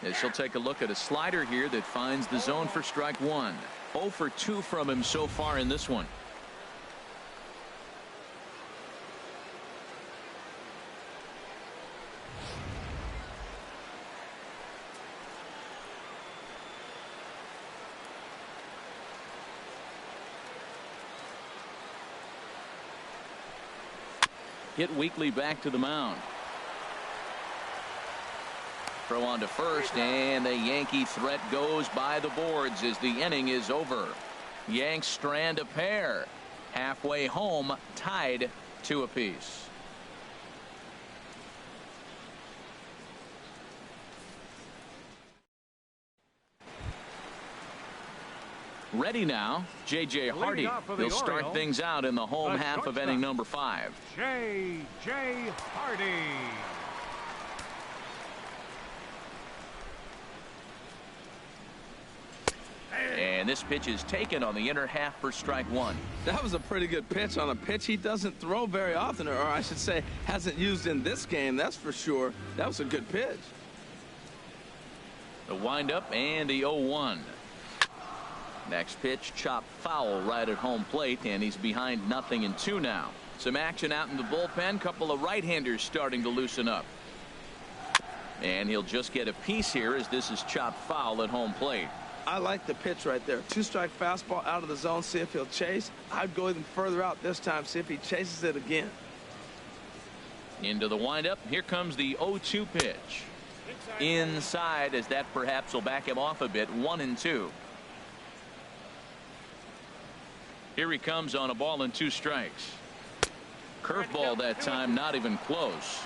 As he'll take a look at a slider here that finds the zone for strike 1. 0 for 2 from him so far in this one. Hit weakly back to the mound. Throw on to first, and the Yankee threat goes by the boards as the inning is over. Yanks strand a pair. Halfway home, tied 2 apiece. Ready now, J.J. Hardy. He'll start things out in the home half of inning number 5. J.J. Hardy. And this pitch is taken on the inner half for strike 1. That was a pretty good pitch on a pitch he doesn't throw very often, or I should say hasn't used in this game, that's for sure. That was a good pitch. The windup and the 0-1. Next pitch chopped foul right at home plate, and he's behind 0-2 now. Some action out in the bullpen. Couple of right-handers starting to loosen up. And he'll just get a piece here as this is chopped foul at home plate. I like the pitch right there. 2-strike fastball out of the zone. See if he'll chase. I'd go even further out this time. See if he chases it again. Into the windup. Here comes the 0-2 pitch. Inside, as that perhaps will back him off a bit. 1-2. Here he comes on a ball and 2 strikes. Curveball that time, not even close.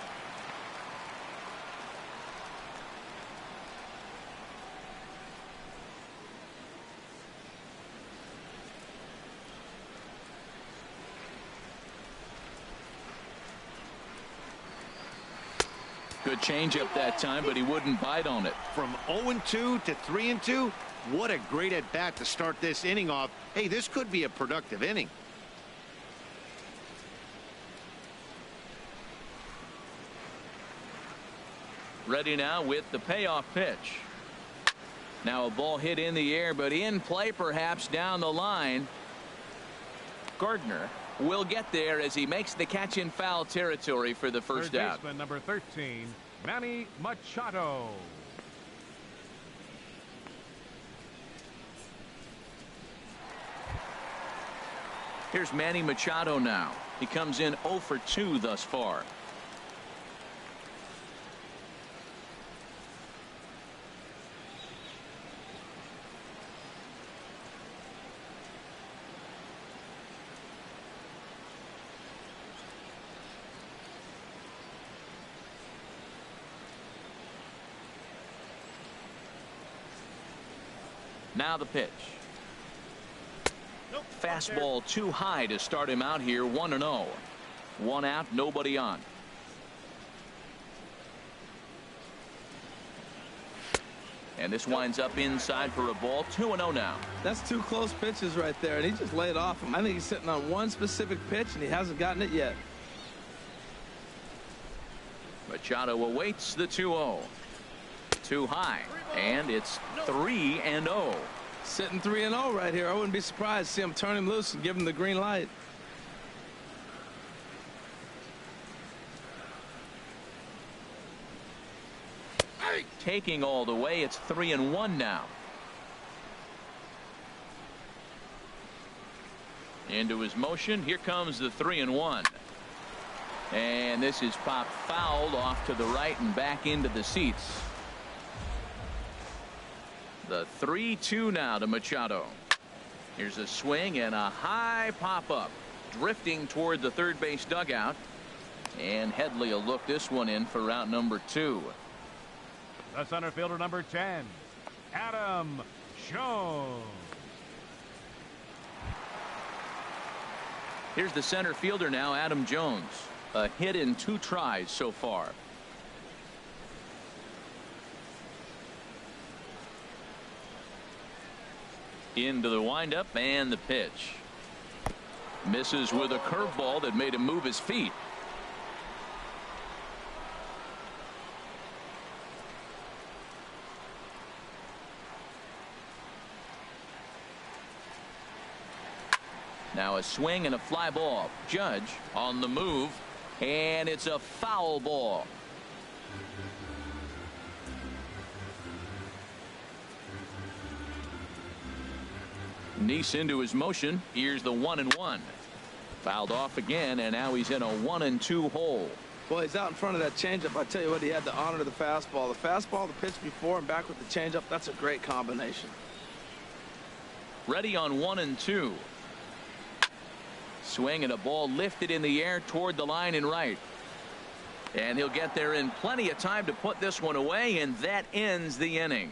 Good changeup that time, but he wouldn't bite on it. From 0-2 to 3-2, what a great at bat to start this inning off. Hey, this could be a productive inning. Ready now with the payoff pitch. Now a ball hit in the air, but in play perhaps down the line. Gardner will get there as he makes the catch in foul territory for the first out. Baseman number 13, Manny Machado. Here's Manny Machado now. He comes in 0 for 2 thus far. Now the pitch. Fastball too high to start him out here. 1-0. 1 out, nobody on. And this winds up inside for a ball. 2-0 now. That's 2 close pitches right there, and he just laid off him. I think he's sitting on one specific pitch, and he hasn't gotten it yet. Machado awaits the 2-0. Too high, and it's 3-0. Sitting 3-0 right here. I wouldn't be surprised to see him turn him loose and give him the green light. Taking all the way, it's 3-1 now. Into his motion, here comes the 3-1. And this is popped fouled off to the right and back into the seats. The 3-2 now to Machado. Here's a swing and a high pop up, drifting toward the third base dugout. And Headley will look this one in for route number 2. The center fielder, number 10, Adam Jones. Here's the center fielder now, Adam Jones. A hit in 2 tries so far. Into the windup and the pitch. Misses with a curveball that made him move his feet. Now a swing and a fly ball. Judge on the move, and it's a foul ball. Neese into his motion. Here's the 1-1. Fouled off again, and now he's in a 1-2 hole. Boy, he's out in front of that changeup. I tell you what, he had to honor the fastball. The fastball, the pitch before, and back with the changeup. That's a great combination. Ready on 1-2. Swing and a ball lifted in the air toward the line and right. And he'll get there in plenty of time to put this one away, and that ends the inning.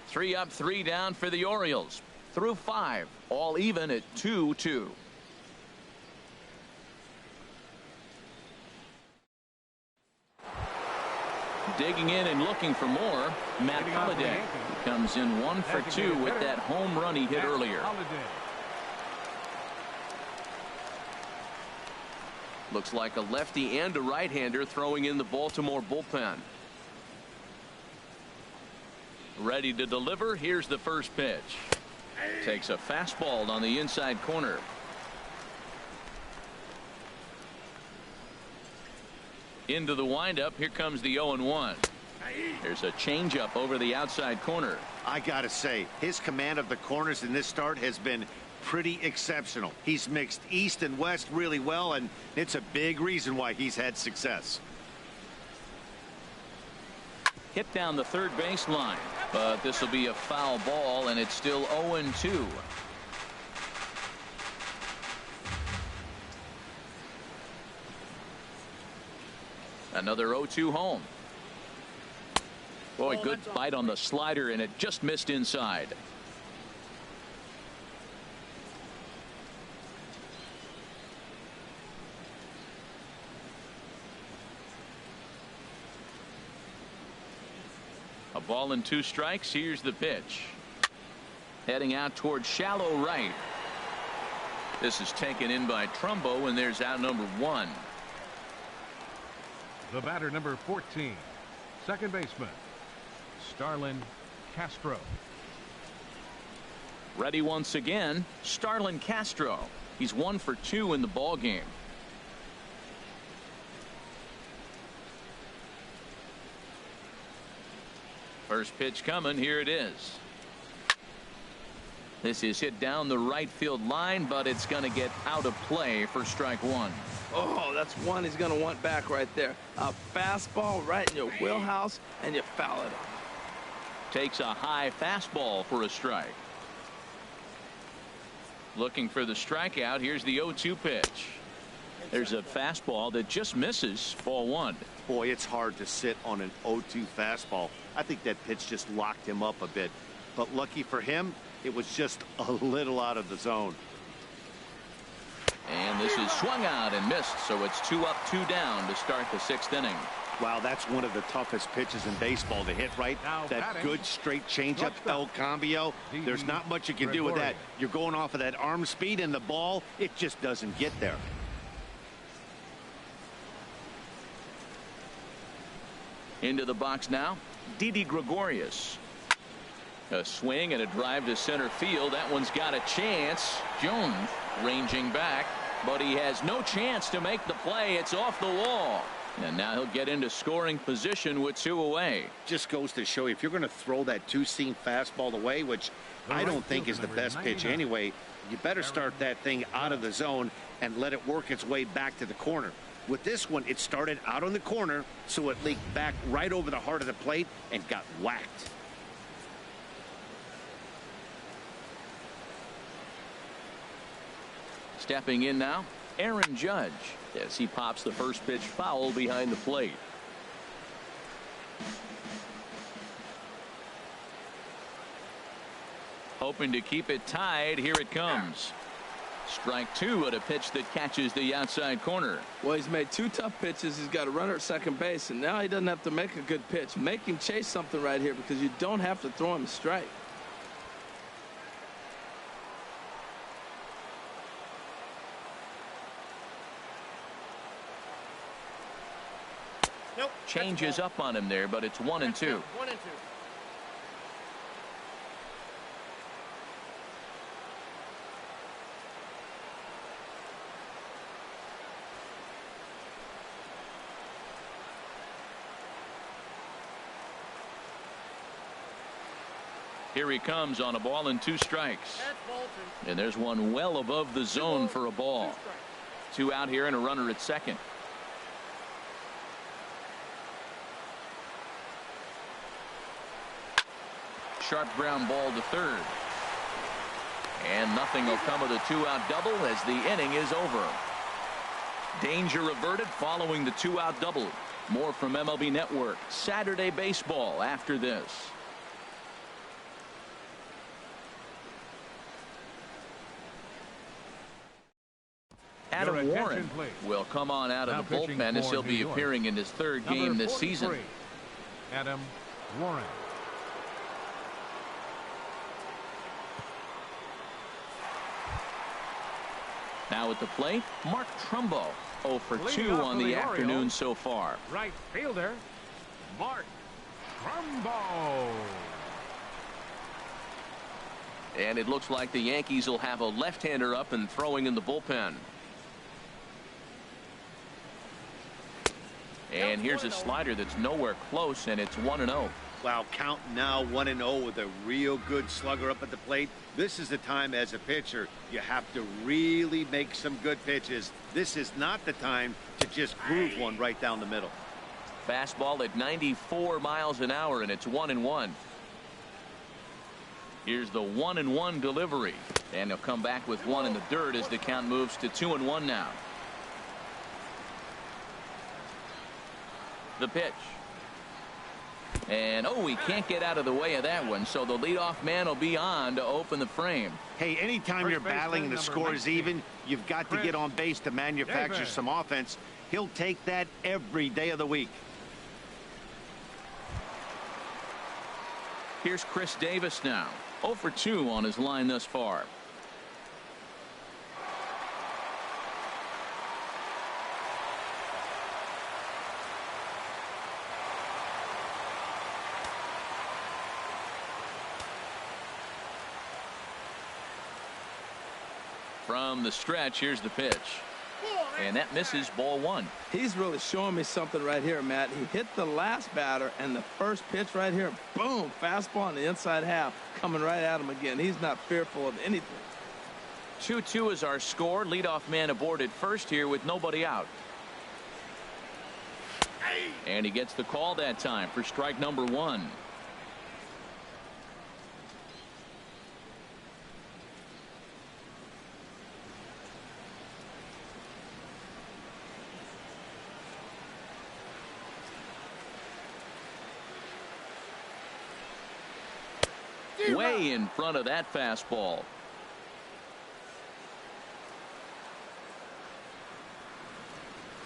3 up, 3 down for the Orioles. Through 5, all even at 2-2. Digging in and looking for more, Matt Holliday. He comes in 1 for 2 with that home run he hit earlier. Looks like a lefty and a right-hander throwing in the Baltimore bullpen. Ready to deliver. Here's the first pitch. Takes a fastball on the inside corner. Into the windup. Here comes the 0-1. There's a changeup over the outside corner. I gotta say, his command of the corners in this start has been pretty exceptional. He's mixed east and west really well, and it's a big reason why he's had success. Hit down the third baseline, but this will be a foul ball, and it's still 0-2. Another 0-2 home. Boy, good bite on the slider, and it just missed inside. A ball and 2 strikes. Here's the pitch. Heading out toward shallow right. This is taken in by Trumbo, and there's out number 1. The batter, number 14, second baseman, Starlin Castro. Ready once again, Starlin Castro. He's 1 for 2 in the ball game. First pitch coming. Here it is. This is hit down the right field line, but it's going to get out of play for strike 1. Oh, that's one he's going to want back right there. A fastball right in your wheelhouse, and you foul it off. Takes a high fastball for a strike. Looking for the strikeout. Here's the 0-2 pitch. There's a fastball that just misses. Ball 1. Boy, it's hard to sit on an 0-2 fastball. I think that pitch just locked him up a bit. but lucky for him, it was just a little out of the zone. And this is swung out and missed, so it's 2 up, 2 down to start the 6th inning. Wow, that's one of the toughest pitches in baseball to hit, right? That good straight changeup, El Cambio. There's not much you can do with that. You're going off of that arm speed, and the ball, it just doesn't get there. Into the box now, Didi Gregorius. A swing and a drive to center field. That one's got a chance. Jones ranging back, but he has no chance to make the play. It's off the wall. And now he'll get into scoring position with 2 away. Just goes to show you, if you're going to throw that two-seam fastball away, which I don't think is the best pitch anyway, you better start that thing out of the zone and let it work its way back to the corner. With this one, it started out on the corner, so it leaked back right over the heart of the plate and got whacked. Stepping in now, Aaron Judge, as he pops the first pitch foul behind the plate. Hoping to keep it tied. Here it comes. Strike 2 at a pitch that catches the outside corner. Well, he's made 2 tough pitches. He's got a runner at second base, and now he doesn't have to make a good pitch. Make him chase something right here because you don't have to throw him a strike. Changes up on him there, but it's 1-2. 1-2. Here he comes on a ball and 2 strikes. And there's one well above the zone for a ball. 2 out here and a runner at second. Sharp ground ball to third. And nothing will come of the 2-out double as the inning is over. Danger averted following the 2-out double. More from MLB Network Saturday Baseball after this. Adam Warren will come on out of the bullpen as he'll be appearing in his 3rd game this season. Adam Warren. Now at the plate, Mark Trumbo. 0 for 2 on the afternoon so far. Right fielder, Mark Trumbo. And it looks like the Yankees will have a left-hander up and throwing in the bullpen. And here's a slider that's nowhere close, and it's 1-0. Wow, count now 1-0 with a real good slugger up at the plate. This is the time as a pitcher you have to really make some good pitches. This is not the time to just groove one right down the middle. Fastball at 94 miles an hour, and it's 1-1. Here's the 1-1 delivery, and he'll come back with 1 in the dirt as the count moves to 2-1 now. The pitch. And he can't get out of the way of that one, so the leadoff man will be on to open the frame. Hey, anytime you're battling and the score is even, you've got to get on base to manufacture some offense. He'll take that every day of the week. Here's Chris Davis now. 0 for 2 on his line thus far. From the stretch, here's the pitch. And that misses, ball 1. He's really showing me something right here, Matt. He hit the last batter, and the first pitch right here, boom, fastball on the inside half, coming right at him again. He's not fearful of anything. 2-2 is our score. Leadoff man aboard at first here with nobody out. And he gets the call that time for strike number 1. way in front of that fastball.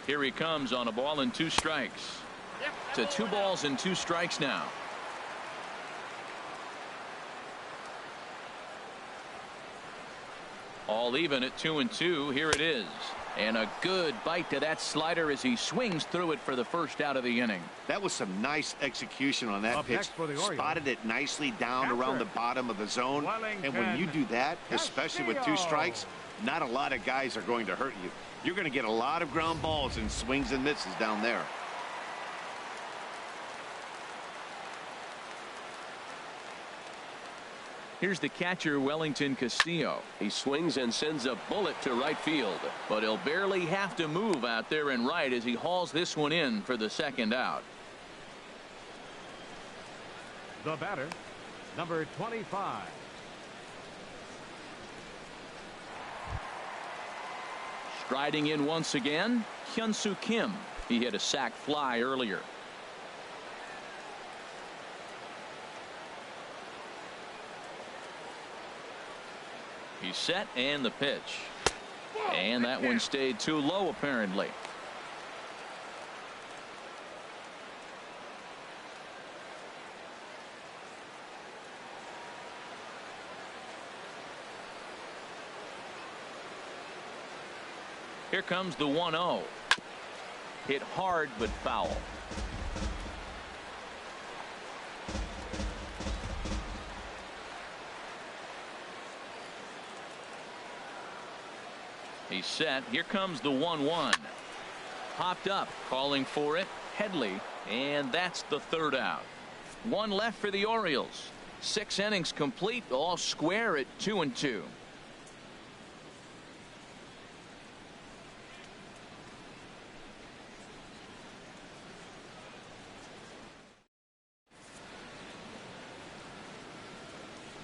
Here he comes on a ball and 2 strikes. To 2 balls and 2 strikes now. All even at 2-2. Here it is. And a good bite to that slider as he swings through it for the first out of the inning. That was some nice execution on that pitch. Spotted it nicely down around the bottom of the zone. And when you do that, especially with 2 strikes, not a lot of guys are going to hurt you. You're going to get a lot of ground balls and swings and misses down there. Here's the catcher, Wellington Castillo. He swings and sends a bullet to right field. But he'll barely have to move out there in right as he hauls this one in for the 2nd out. The batter, number 25. Striding in once again, Hyun-Soo Kim. He hit a sac fly earlier. He's set and the pitch. And that one stayed too low apparently. Here comes the 1-0. Hit hard but foul. He's set. Here comes the 1-1. Popped up, calling for it, Headley, and that's the 3rd out. 1 left for the Orioles. 6 innings complete, all square at 2-2.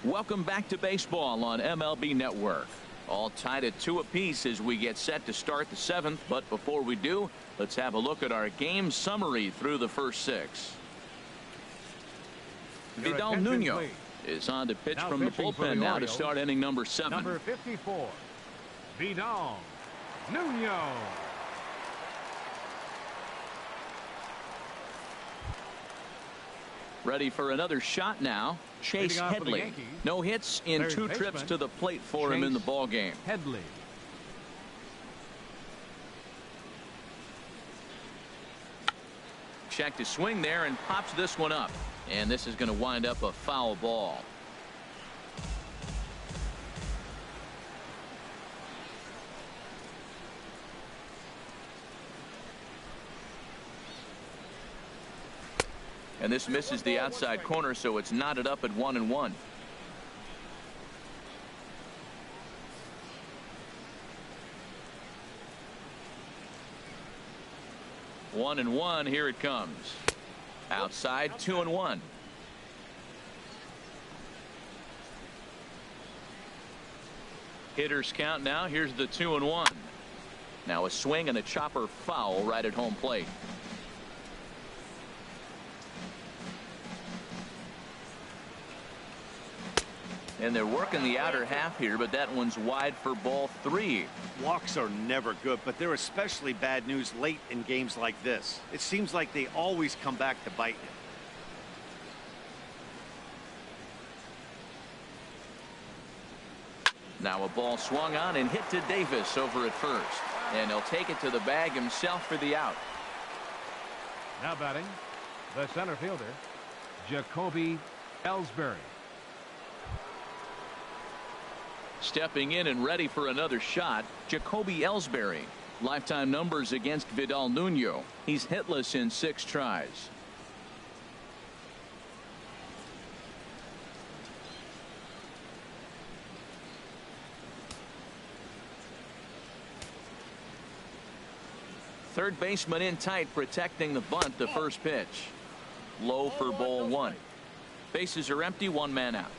Welcome back to baseball on MLB Network. All tied at 2 apiece as we get set to start the 7th. But before we do, let's have a look at our game summary through the first 6. Vidal Nuno is on to pitch from the bullpen now to start inning number 7. Number 54, Vidal Nuno. Ready for another shot now. Chase Headley. No hits in 2 trips to the plate for him in the ball game. Headley. Checked his swing there and pops this one up. And this is going to wind up a foul ball. And this misses the outside corner, so it's knotted up at 1-1. One and one. Here it comes. Outside, 2-1. Hitters count now. Here's the 2-1. Now a swing and a chopper foul right at home plate. And they're working the outer half here, but that one's wide for ball 3. Walks are never good, but they're especially bad news late in games like this. It seems like they always come back to bite you. Now a ball swung on and hit to Davis over at first. And he'll take it to the bag himself for the out. Now batting, the center fielder, Jacoby Ellsbury. Stepping in and ready for another shot, Jacoby Ellsbury. Lifetime numbers against Vidal Nuno. He's hitless in 6 tries. Third baseman in tight, protecting the bunt. The first pitch. Low for ball 1. Bases are empty, 1 man out.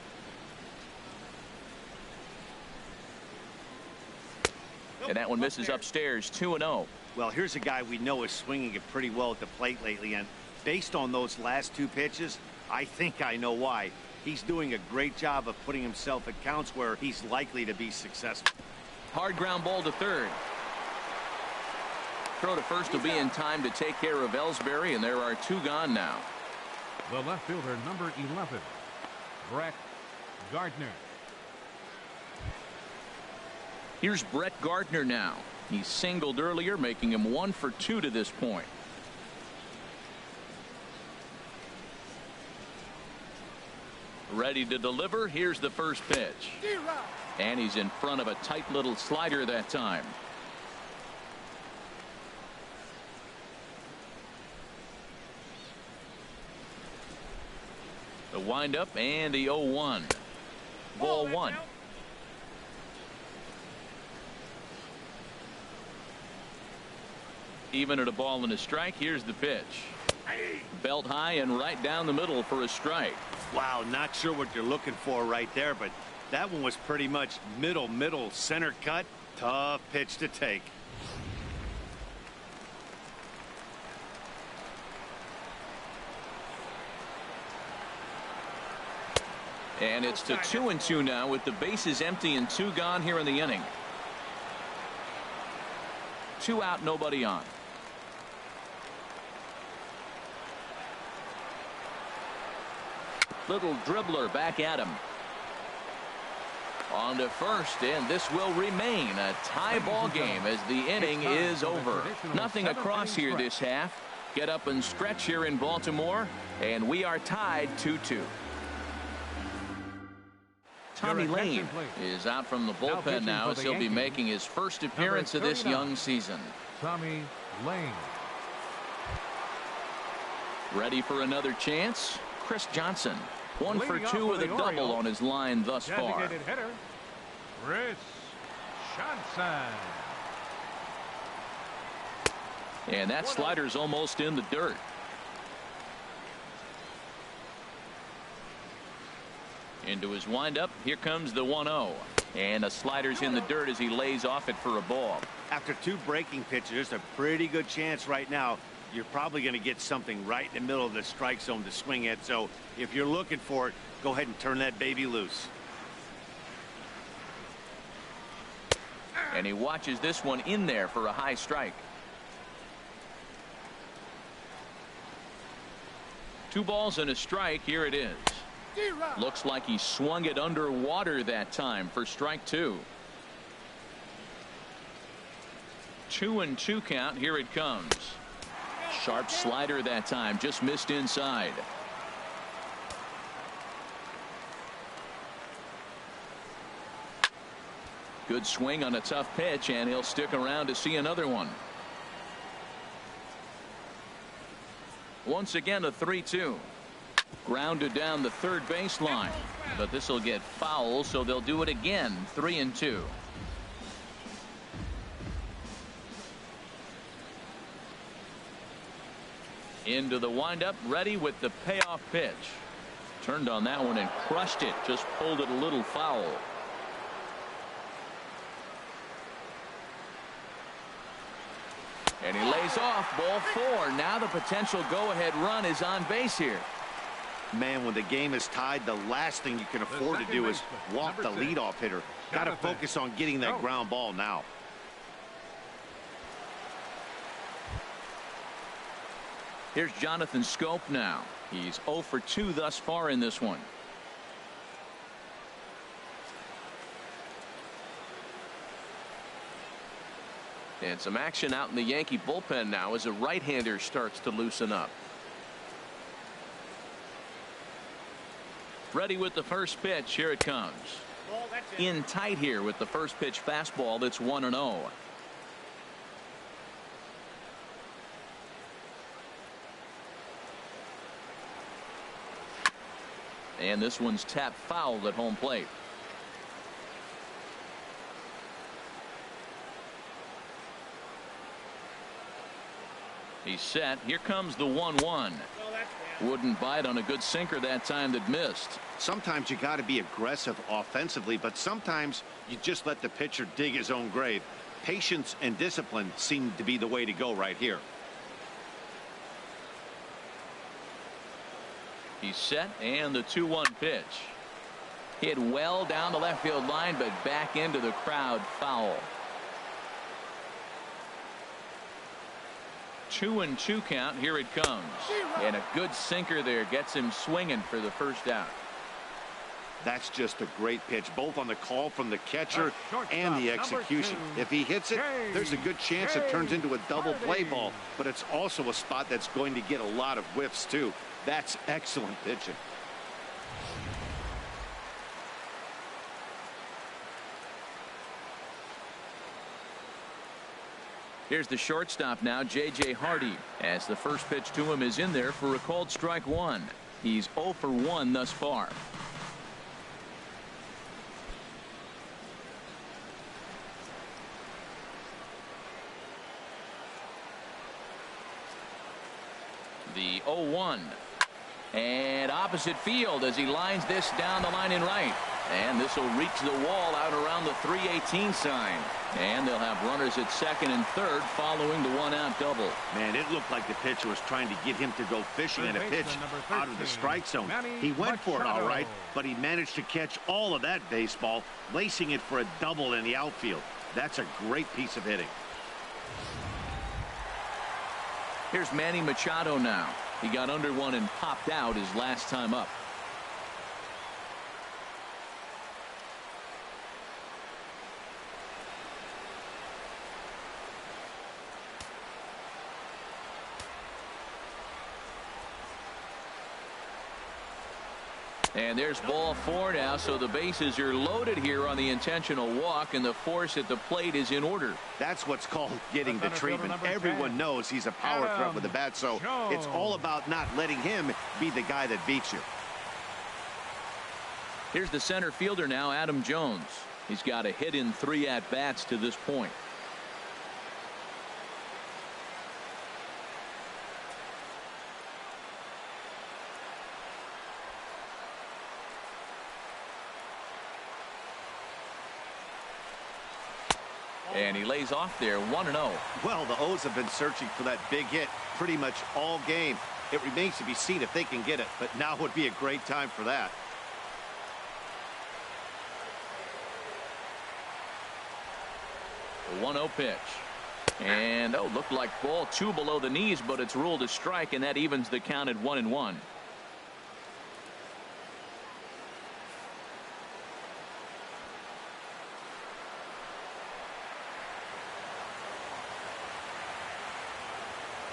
And that one misses upstairs, 2-0. Well, here's a guy we know is swinging it pretty well at the plate lately, and based on those last 2 pitches, I think I know why. He's doing a great job of putting himself at counts where he's likely to be successful. Hard ground ball to third. Throw to first will be in time to take care of Ellsbury, and there are 2 gone now. The left fielder, number 11, Brett Gardner. Here's Brett Gardner now. He singled earlier, making him 1 for 2 to this point. Ready to deliver. Here's the first pitch. And he's in front of a tight little slider that time. The windup and the 0-1. Ball 1. Even at a ball and a strike. Here's the pitch. Belt high and right down the middle for a strike. Wow, not sure what you're looking for right there, but that one was pretty much middle center cut. Tough pitch to take. And it's to 2-2 now with the bases empty and 2 gone here in the inning. 2 out, nobody on. Little dribbler back at him. On to first, and this will remain a tie ball game as the inning is over. Nothing across here this half. Get up and stretch here in Baltimore, and we are tied 2-2. Tommy Lane is out from the bullpen now as he'll be making his first appearance of this young season. Tommy Lane. Ready for another chance. Chris Johnson, 1 for 2 with a double on his line thus far. Designated hitter, Chris Johnson. And that slider's almost in the dirt. Into his windup. Here comes the 1-0. And the slider's in the dirt as he lays off it for a ball. After 2 breaking pitches, there's a pretty good chance right now you're probably going to get something right in the middle of the strike zone to swing at. So if you're looking for it, go ahead and turn that baby loose. And he watches this one in there for a high strike. 2 balls and a strike. Here it is. Looks like he swung it underwater that time for strike 2. 2-2 count. Here it comes. Sharp slider that time, just missed inside. Good swing on a tough pitch, and he'll stick around to see another one. Once again, a 3-2. Grounded down the third baseline, but this will get foul, so they'll do it again. 3-2. Into the windup, ready with the payoff pitch. Turned on that one and crushed it. Just pulled it a little foul. And he lays off. Ball 4. Now the potential go-ahead run is on base here. Man, when the game is tied, the last thing you can afford to do is walk the leadoff hitter. Got to focus on getting that ground ball now. Here's Jonathan Schoop now. He's 0 for 2 thus far in this one. And some action out in the Yankee bullpen now as a right-hander starts to loosen up. Ready with the first pitch. Here it comes. In tight here with the first pitch fastball. That's 1-0. And this one's tapped foul at home plate. He's set. Here comes the 1-1. Wouldn't bite on a good sinker that time that missed. Sometimes you got to be aggressive offensively, but sometimes you just let the pitcher dig his own grave. Patience and discipline seem to be the way to go right here. He's set, and the 2-1 pitch. Hit well down the left field line, but back into the crowd, foul. 2-2 count. Here it comes. And a good sinker there gets him swinging for the first out. That's just a great pitch, both on the call from the catcher and the execution. If he hits it, there's a good chance it turns into a double play ball, but it's also a spot that's going to get a lot of whiffs too. That's excellent pitching. Here's the shortstop now, J.J. Hardy, as the first pitch to him is in there for a called strike one. He's 0 for 1 thus far. The 0-1. And opposite field as he lines this down the line in right. And this will reach the wall out around the 318 sign. And they'll have runners at second and third following the 1-out double. Man, it looked like the pitcher was trying to get him to go fishing in a pitch out of the strike zone. He went for it all right, but he managed to catch all of that baseball, lacing it for a double in the outfield. That's a great piece of hitting. Here's Manny Machado now. He got under one and popped out his last time up. And there's ball 4 now, so the bases are loaded here on the intentional walk, and the force at the plate is in order. That's what's called getting the treatment. Everyone knows he's a power threat with the bat, so it's all about not letting him be the guy that beats you. Here's the center fielder now, Adam Jones. He's got a hit in 3 at-bats to this point. And he lays off there, 1-0. Well, the O's have been searching for that big hit pretty much all game. It remains to be seen if they can get it, but now would be a great time for that. The 1-0 pitch. And, looked like ball 2 below the knees, but it's ruled a strike, and that evens the count at 1-1.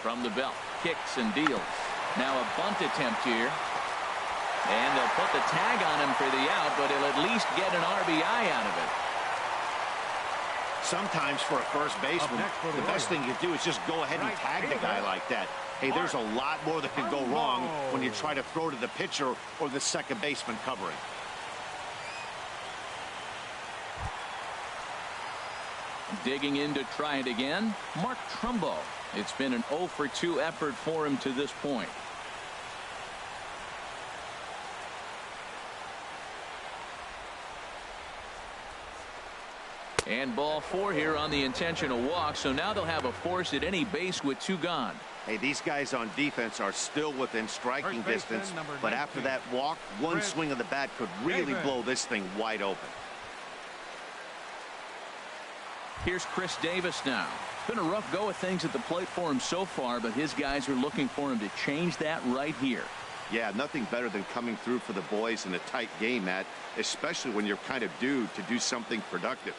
From the belt, kicks and deals. Now a bunt attempt here. And they'll put the tag on him for the out, but he'll at least get an RBI out of it. Sometimes for a first baseman, the best thing you do is just go ahead and tag the guy like that. Hey, there's a lot more that can go wrong when you try to throw to the pitcher or the second baseman covering. Digging in to try it again, Mark Trumbo. It's been an 0 for 2 effort for him to this point. And ball 4 here on the intentional walk, so now they'll have a force at any base with 2 gone. Hey, these guys on defense are still within striking distance, but after that walk, one swing of the bat could really blow this thing wide open. Here's Chris Davis now. It's been a rough go of things at the plate for him so far, but his guys are looking for him to change that right here. Yeah, nothing better than coming through for the boys in a tight game, Matt, especially when you're kind of due to do something productive.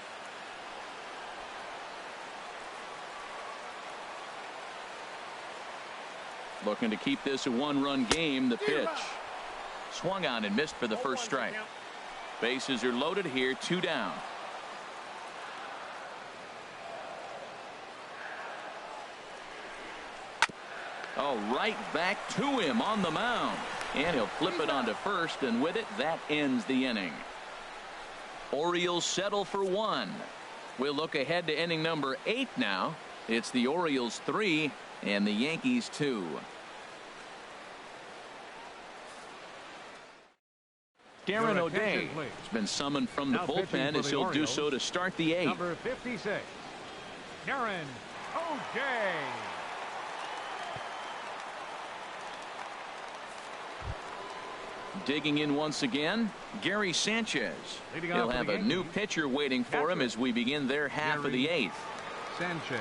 Looking to keep this a 1-run game. The pitch. Swung on and missed for the first strike. Bases are loaded here, 2 down. Oh, right back to him on the mound. And he'll flip it onto first, and with it, that ends the inning. Orioles settle for 1. We'll look ahead to inning number 8 now. It's the Orioles 3 and the Yankees 2. Darren O'Day has been summoned from the bullpen as he'll do so to start the 8th. Number 56, Darren O'Day. Digging in once again, Gary Sanchez. He'll have a new pitcher waiting for him as we begin their half of the eighth. Sanchez.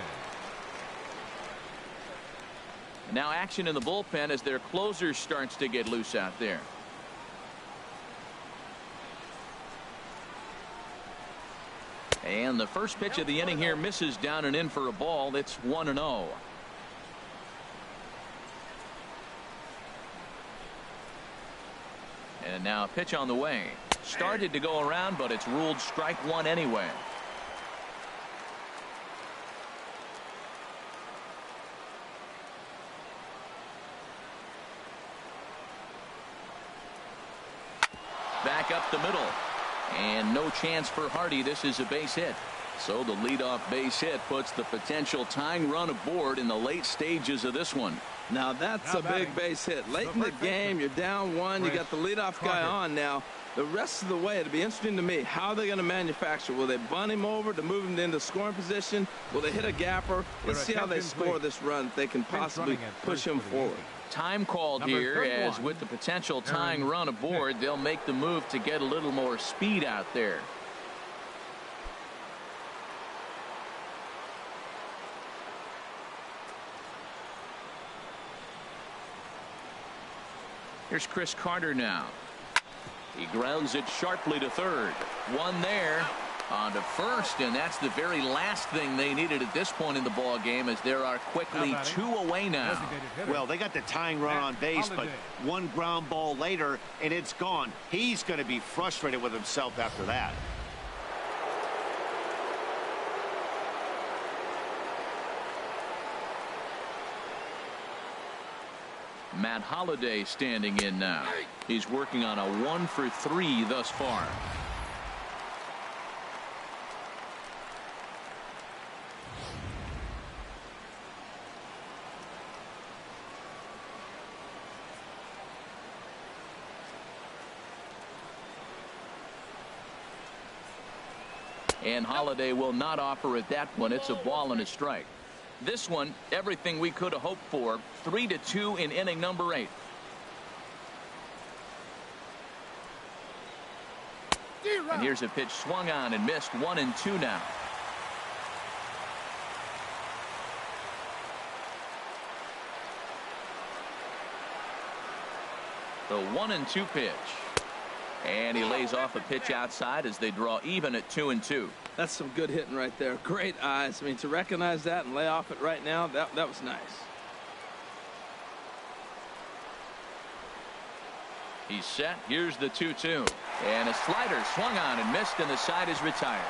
Now action in the bullpen as their closer starts to get loose out there. And the first pitch of the inning here misses down and in for a ball. It's 1-0. And now a pitch on the way. Started to go around, but it's ruled strike one anyway. Back up the middle. And no chance for Hardy. This is a base hit. So the leadoff base hit puts the potential tying run aboard in the late stages of this one. Now that's a big base hit. Late in the game, you're down one. You got the leadoff guy on now. The rest of the way, it'll be interesting to me. How are they going to manufacture? Will they bunt him over to move him into scoring position? Will they hit a gapper? Let's see how they score this run. If they can possibly push him forward. Time called here, as with the potential tying run aboard, they'll make the move to get a little more speed out there. Here's Chris Carter now. He grounds it sharply to third. One there. On to first, and that's the very last thing they needed at this point in the ball game, as there are quickly two away now. Well, they got the tying run on base, but one ground ball later and it's gone. He's going to be frustrated with himself after that. Matt Holliday standing in now. He's working on a 1-for-3 thus far. And Holliday will not offer at that one. It's a ball and a strike. This one, everything we could have hoped for. 3-2 in inning number 8. And here's a pitch swung on and missed. 1-2 now. The 1-2 pitch. And he lays off a pitch outside as they draw even at 2-2. That's some good hitting right there. Great eyes. I mean, to recognize that and lay off it right now, that was nice. He's set. Here's the 2-2. And a slider swung on and missed, and the side is retired.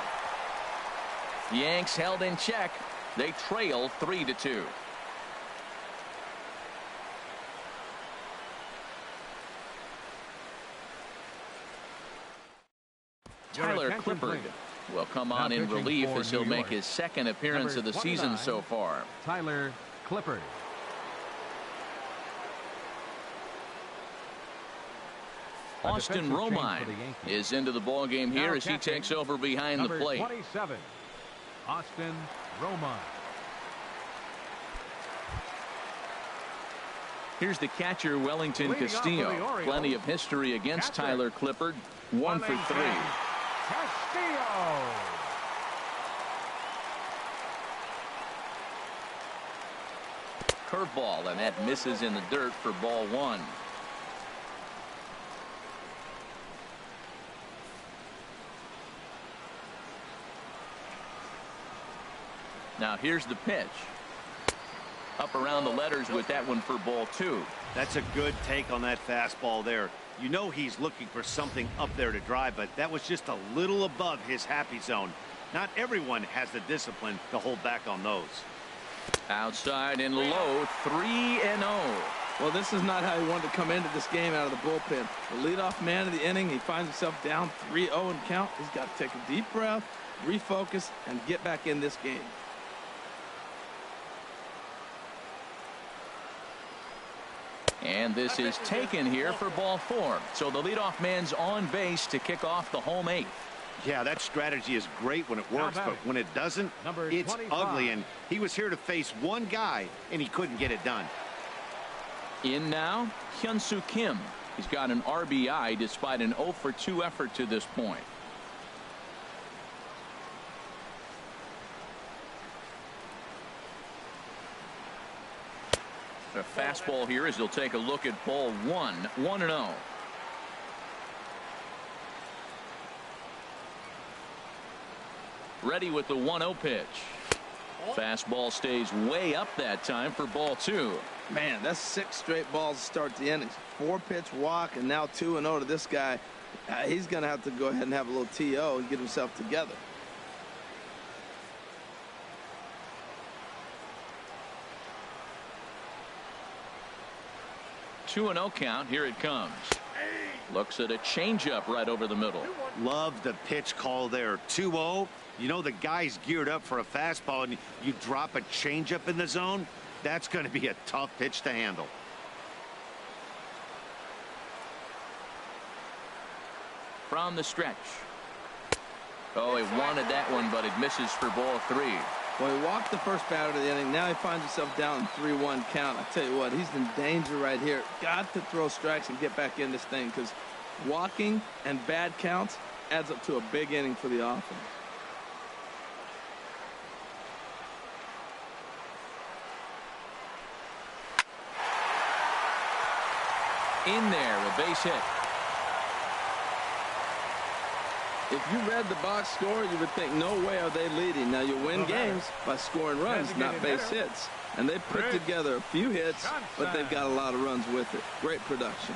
Yanks held in check. They trail 3-2. Tyler Clippard will come on in relief as he'll make his second appearance of the season so far. Tyler Clippard. Austin Romine is into the ball game here as he takes over behind the plate. 27, Austin Romine. Here's the catcher, Wellington Castillo. Plenty of history against Tyler Clippard. 1 for 3. Castillo. Curveball, and that misses in the dirt for ball 1. Now here's the pitch. Up around the letters with that one for ball 2. That's a good take on that fastball there. You know he's looking for something up there to drive, but that was just a little above his happy zone. Not everyone has the discipline to hold back on those. Outside and low, 3-0. Well, this is not how he wanted to come into this game out of the bullpen. The leadoff man of the inning, he finds himself down 3-0 in count. He's got to take a deep breath, refocus, and get back in this game. And this is taken here for ball 4. So the leadoff man's on base to kick off the home 8th. Yeah, that strategy is great when it works, but when it doesn't, it's ugly. And he was here to face one guy, and he couldn't get it done. In now, Hyun-Soo Kim. He's got an RBI despite an 0 for 2 effort to this point. A fastball here as he'll take a look at ball 1, 1-0. Ready with the 1-0 pitch. Fastball stays way up that time for ball 2. Man, that's 6 straight balls to start the innings. 4-pitch walk and now 2-0 to this guy. He's going to have to go ahead and have a little TO and get himself together. Two and 0 count. Here it comes. Looks at a changeup right over the middle. Love the pitch call there. 2-0. You know the guy's geared up for a fastball, and you drop a changeup in the zone. That's going to be a tough pitch to handle. From the stretch. Oh, he wanted that one, but it misses for ball 3. Well, he walked the first batter of the inning. Now he finds himself down in 3-1 count. I tell you what, he's in danger right here. Got to throw strikes and get back in this thing, because walking and bad counts adds up to a big inning for the offense. In there, a base hit. If you read the box score, you would think, no way are they leading. Now, you win games by scoring runs, not base hits. And they put together a few hits, but they've got a lot of runs with it. Great production.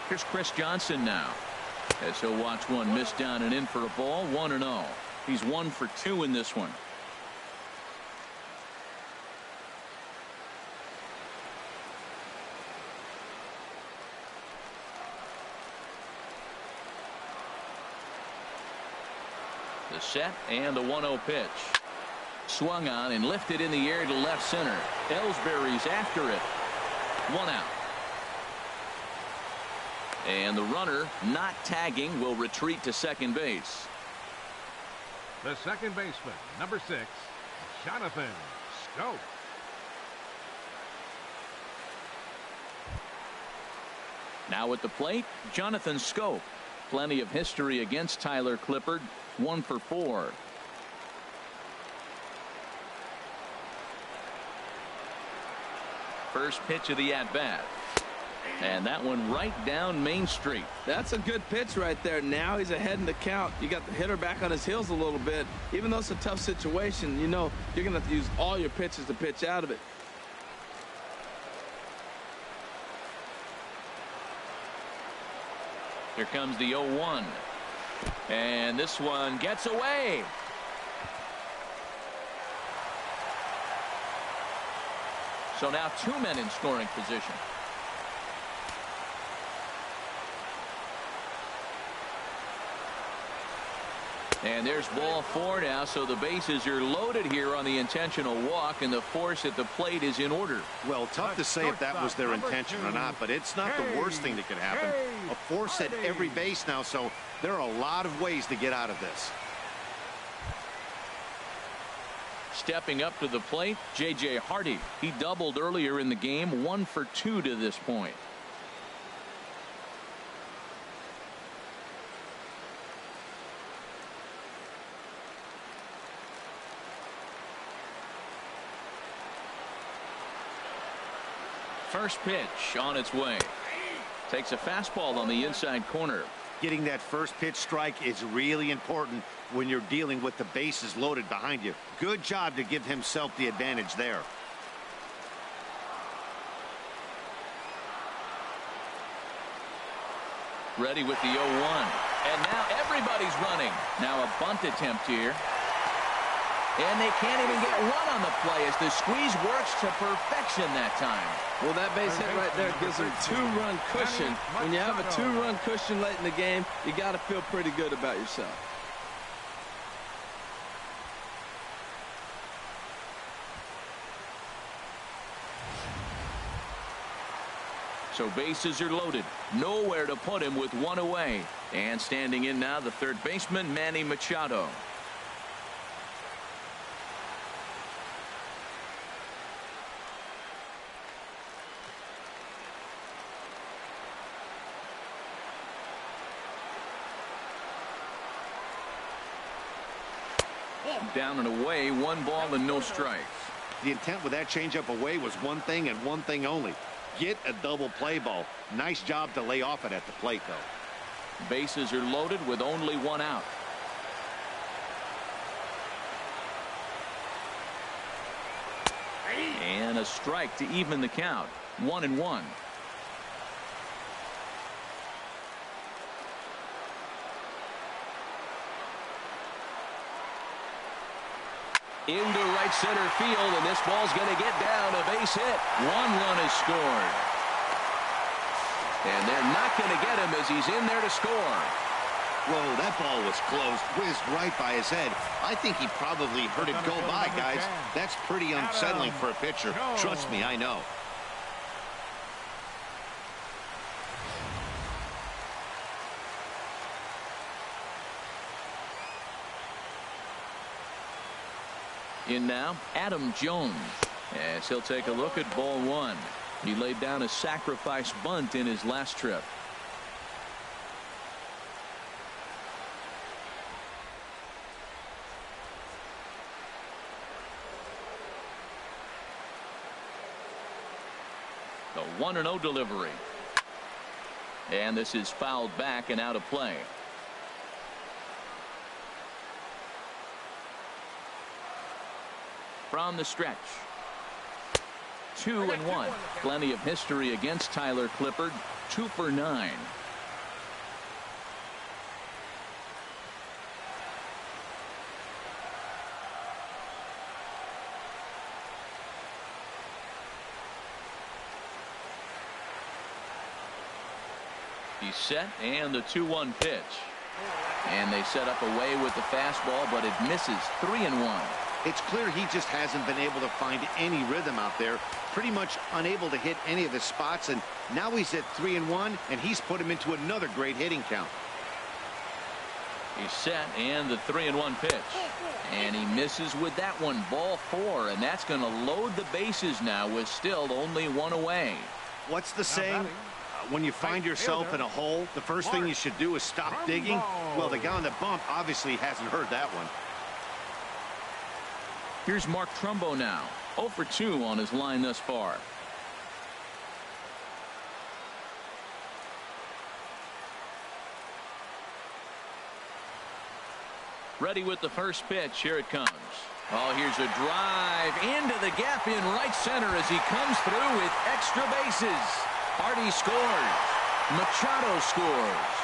Here's Chris Johnson now, as he'll watch one miss down and in for a ball. 1-0. He's 1 for 2 in this one. The set and the 1-0 pitch. Swung on and lifted in the air to left center. Ellsbury's after it. 1 out. And the runner, not tagging, will retreat to second base. The second baseman, number 6, Jonathan Schoop. Now at the plate, Jonathan Schoop. Plenty of history against Tyler Clippard. 1 for 4. First pitch of the at-bat. And that one right down Main Street. That's a good pitch right there. Now he's ahead in the count. You got the hitter back on his heels a little bit. Even though it's a tough situation, you know you're going to have to use all your pitches to pitch out of it. Here comes the 0-1. And this one gets away. So now 2 men in scoring position. And there's ball 4 now, so the bases are loaded here on the intentional walk, and the force at the plate is in order. Well, tough to say if that was their intention or not, but it's not the worst thing that could happen. A force at every base now, so there are a lot of ways to get out of this. Stepping up to the plate, J.J. Hardy. He doubled earlier in the game, 1 for 2 to this point. First pitch on its way. Takes a fastball on the inside corner. Getting that first pitch strike is really important when you're dealing with the bases loaded behind you. Good job to give himself the advantage there. Ready with the 0-1. And now everybody's running. Now a bunt attempt here. And they can't even get one on the play as the squeeze works to perfection that time. Well, that base hit right there gives them 2-run cushion. When you have a 2-run cushion late in the game, you got to feel pretty good about yourself. So bases are loaded. Nowhere to put him with 1 away. And standing in now, the third baseman, Manny Machado. Down and away, 1 ball and no strikes. The intent with that changeup away was one thing and one thing only. Get a double play ball. Nice job to lay off it at the plate, though. Bases are loaded with only 1 out. And a strike to even the count. 1-1. Into right center field, and this ball's going to get down. A base hit. 1 run is scored. And they're not going to get him as he's in there to score. Whoa, that ball was close. Whizzed right by his head. I think he probably heard it go by, guys. That's pretty unsettling for a pitcher. Trust me, I know. In now, Adam Jones, as he'll take a look at ball 1. He laid down a sacrifice bunt in his last trip. The 1-0 delivery. And this is fouled back and out of play. From the stretch. 2-1. Plenty of history against Tyler Clippard. 2 for 9. He's set, and the 2-1 pitch. And they set up away with the fastball, but it misses. 3-1. It's clear he just hasn't been able to find any rhythm out there. Pretty much unable to hit any of his spots, and now he's at 3-1, and he's put him into another great hitting count. He's set, and the 3-1 pitch. And he misses with that one. Ball 4, and that's going to load the bases now with still only 1 away. What's the saying? When you find yourself in a hole, the first thing you should do is stop digging. Well, the guy on the bump obviously hasn't heard that one. Here's Mark Trumbo now. 0 for 2 on his line thus far. Ready with the first pitch. Here it comes. Oh, here's a drive into the gap in right center as he comes through with extra bases. Hardy scores. Machado scores.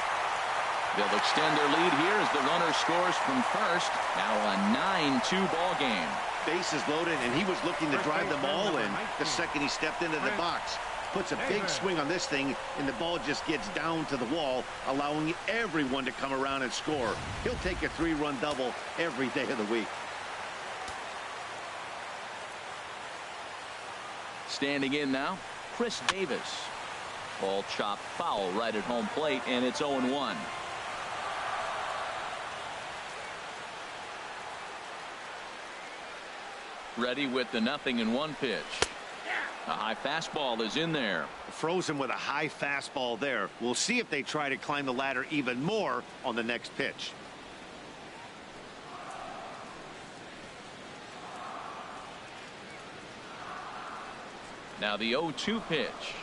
They'll extend their lead here as the runner scores from first. Now a 9-2 ball game. Bases loaded, and he was looking to drive them all in the second he stepped into the box. Puts a big swing on this thing, and the ball just gets down to the wall, allowing everyone to come around and score. He'll take a 3-run double every day of the week. Standing in now, Chris Davis. Ball chopped foul right at home plate, and it's 0-1. Ready with the 0-1 pitch. A high fastball is in there. Frozen with a high fastball there. We'll see if they try to climb the ladder even more on the next pitch. Now the 0-2 pitch.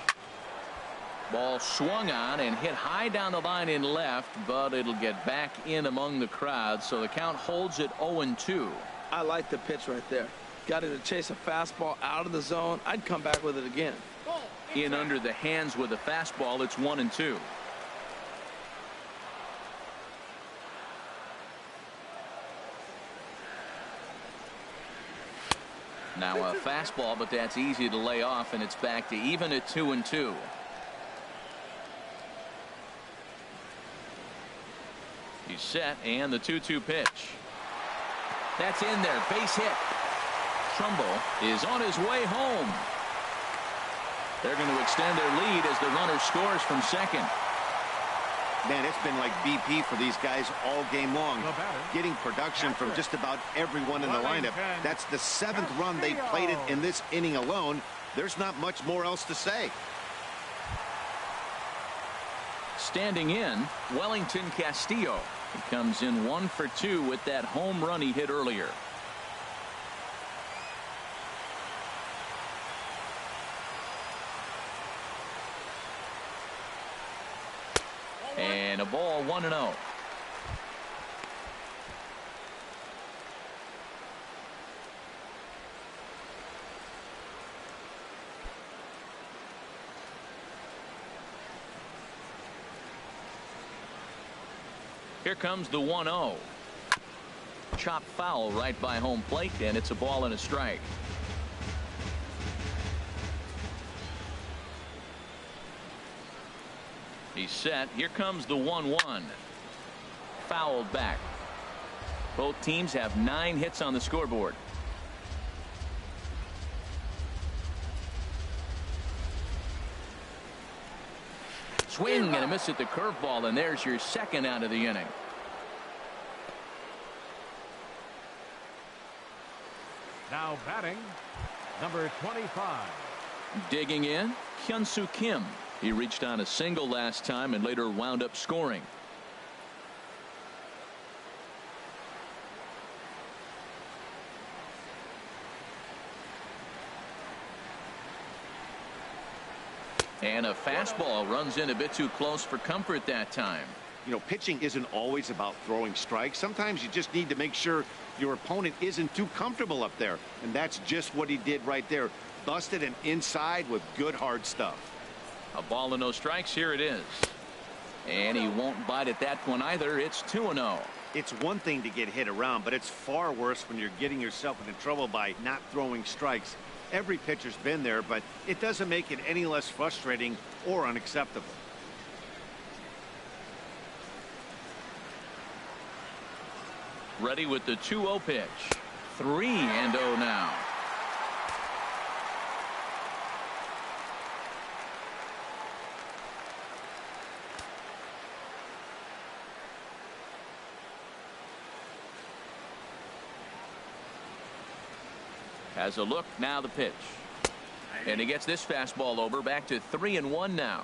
Ball swung on and hit high down the line in left, but it'll get back in among the crowd, so the count holds at 0-2. I like the pitch right there. Got it to chase a fastball out of the zone. I'd come back with it again. In under the hands with a fastball, it's 1-2. Now a fastball, but that's easy to lay off, and it's back to even at 2-2. He's set, and the 2-2 pitch. That's in there. Base hit. Trumbo is on his way home. They're going to extend their lead as the runner scores from second. Man, it's been like BP for these guys all game long, getting production from just about everyone in the lineup. That's the 7th run they've plated in this inning alone. There's not much more else to say. Standing in, Wellington Castillo. He comes in 1 for 2 with that home run he hit earlier. And a ball, 1-0. Here comes the 1-0. Chop foul right by home plate, and it's a ball and a strike. He's set. Here comes the 1-1. Fouled back. Both teams have 9 hits on the scoreboard. Swing and a miss at the curveball, and there's your second out of the inning. Now batting, number 25. Digging in, Hyun-Soo Kim. He reached on a single last time and later wound up scoring. And a fastball runs in a bit too close for comfort that time. You know, pitching isn't always about throwing strikes. Sometimes you just need to make sure your opponent isn't too comfortable up there. And that's just what he did right there. Busted him inside with good hard stuff. A ball and no strikes. Here it is. And he won't bite at that one either. It's 2-0. It's one thing to get hit around, but it's far worse when you're getting yourself into trouble by not throwing strikes. Every pitcher's been there, but it doesn't make it any less frustrating or unacceptable. Ready with the 2-0 pitch. 3-0 now. Has a look, now the pitch. And he gets this fastball over, back to 3-1 now.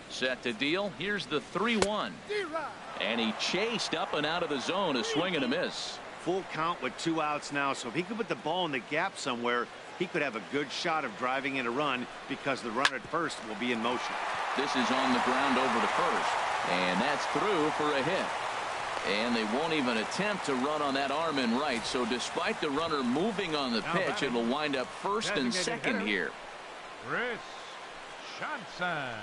Set to deal. Here's the 3-1. And he chased up and out of the zone, a swing and a miss. Full count with 2 outs now, so if he could put the ball in the gap somewhere, he could have a good shot of driving in a run because the runner at first will be in motion. This is on the ground over to first. And that's through for a hit. And they won't even attempt to run on that arm in right. So despite the runner moving on the pitch, it'll wind up first and second here. Chris Johnson.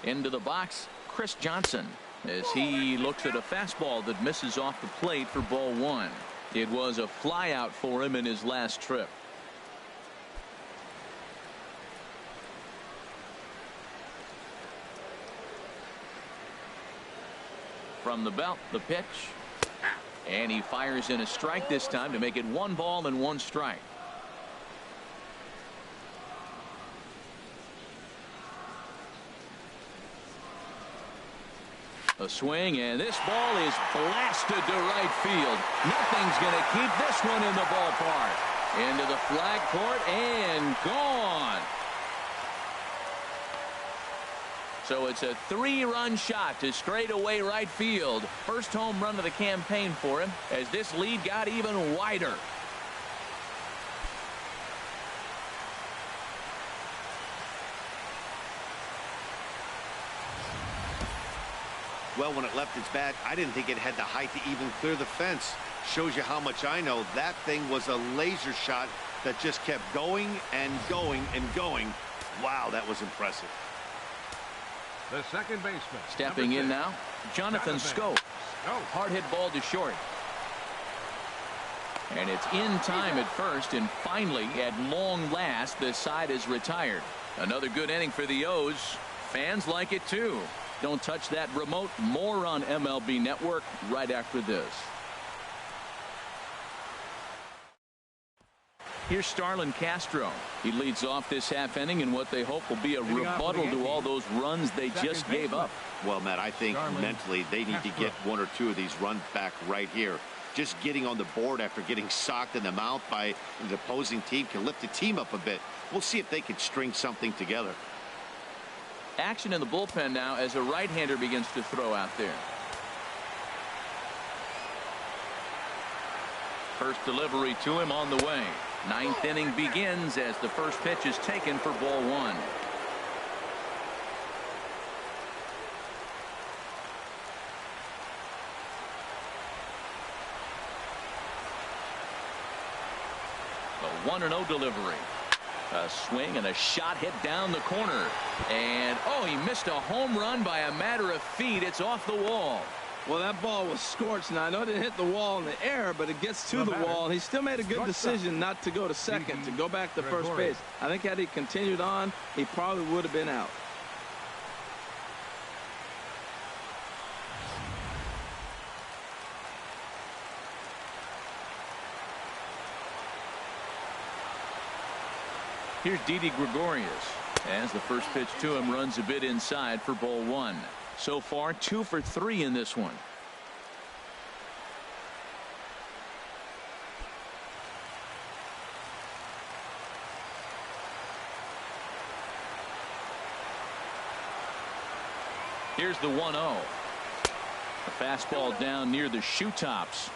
Into the box, Chris Johnson, as he looks at a fastball that misses off the plate for ball 1. It was a fly out for him in his last trip. From the belt, the pitch. And he fires in a strike this time to make it 1 ball and 1 strike. A swing, and this ball is blasted to right field. Nothing's going to keep this one in the ballpark. Into the flag court and gone. So it's a 3-run shot to straightaway right field. First home run of the campaign for him as this lead got even wider. Well, when it left its bat, I didn't think it had the height to even clear the fence. Shows you how much I know. That thing was a laser shot that just kept going and going and going. Wow, that was impressive. The second baseman. Stepping in now, Jonathan Scope. Hard hit ball to short. And it's in time at first, and finally, at long last, the side is retired. Another good inning for the O's. Fans like it too. Don't touch that remote. More on MLB Network right after this. Here's Starlin Castro. He leads off this half inning in what they hope will be a rebuttal to all those runs they just gave up. Well, Matt, I think mentally they need to get one or two of these runs back right here. Just getting on the board after getting socked in the mouth by the opposing team can lift the team up a bit. We'll see if they can string something together. Action in the bullpen now as a right-hander begins to throw out there. First delivery to him on the way. Ninth inning begins as the first pitch is taken for ball one. The 1-0 delivery. A swing and a shot hit down the corner. And, oh, he missed a home run by a matter of feet. It's off the wall. Well, that ball was scorched. Now, I know it didn't hit the wall in the air, but it gets to the wall. He still made a good decision not to go to second, to go back to first base. I think had he continued on, he probably would have been out. Here's Didi Gregorius as the first pitch to him runs a bit inside for ball one. So far 2 for 3 in this one. Here's the 1-0. A fastball down near the shoe tops.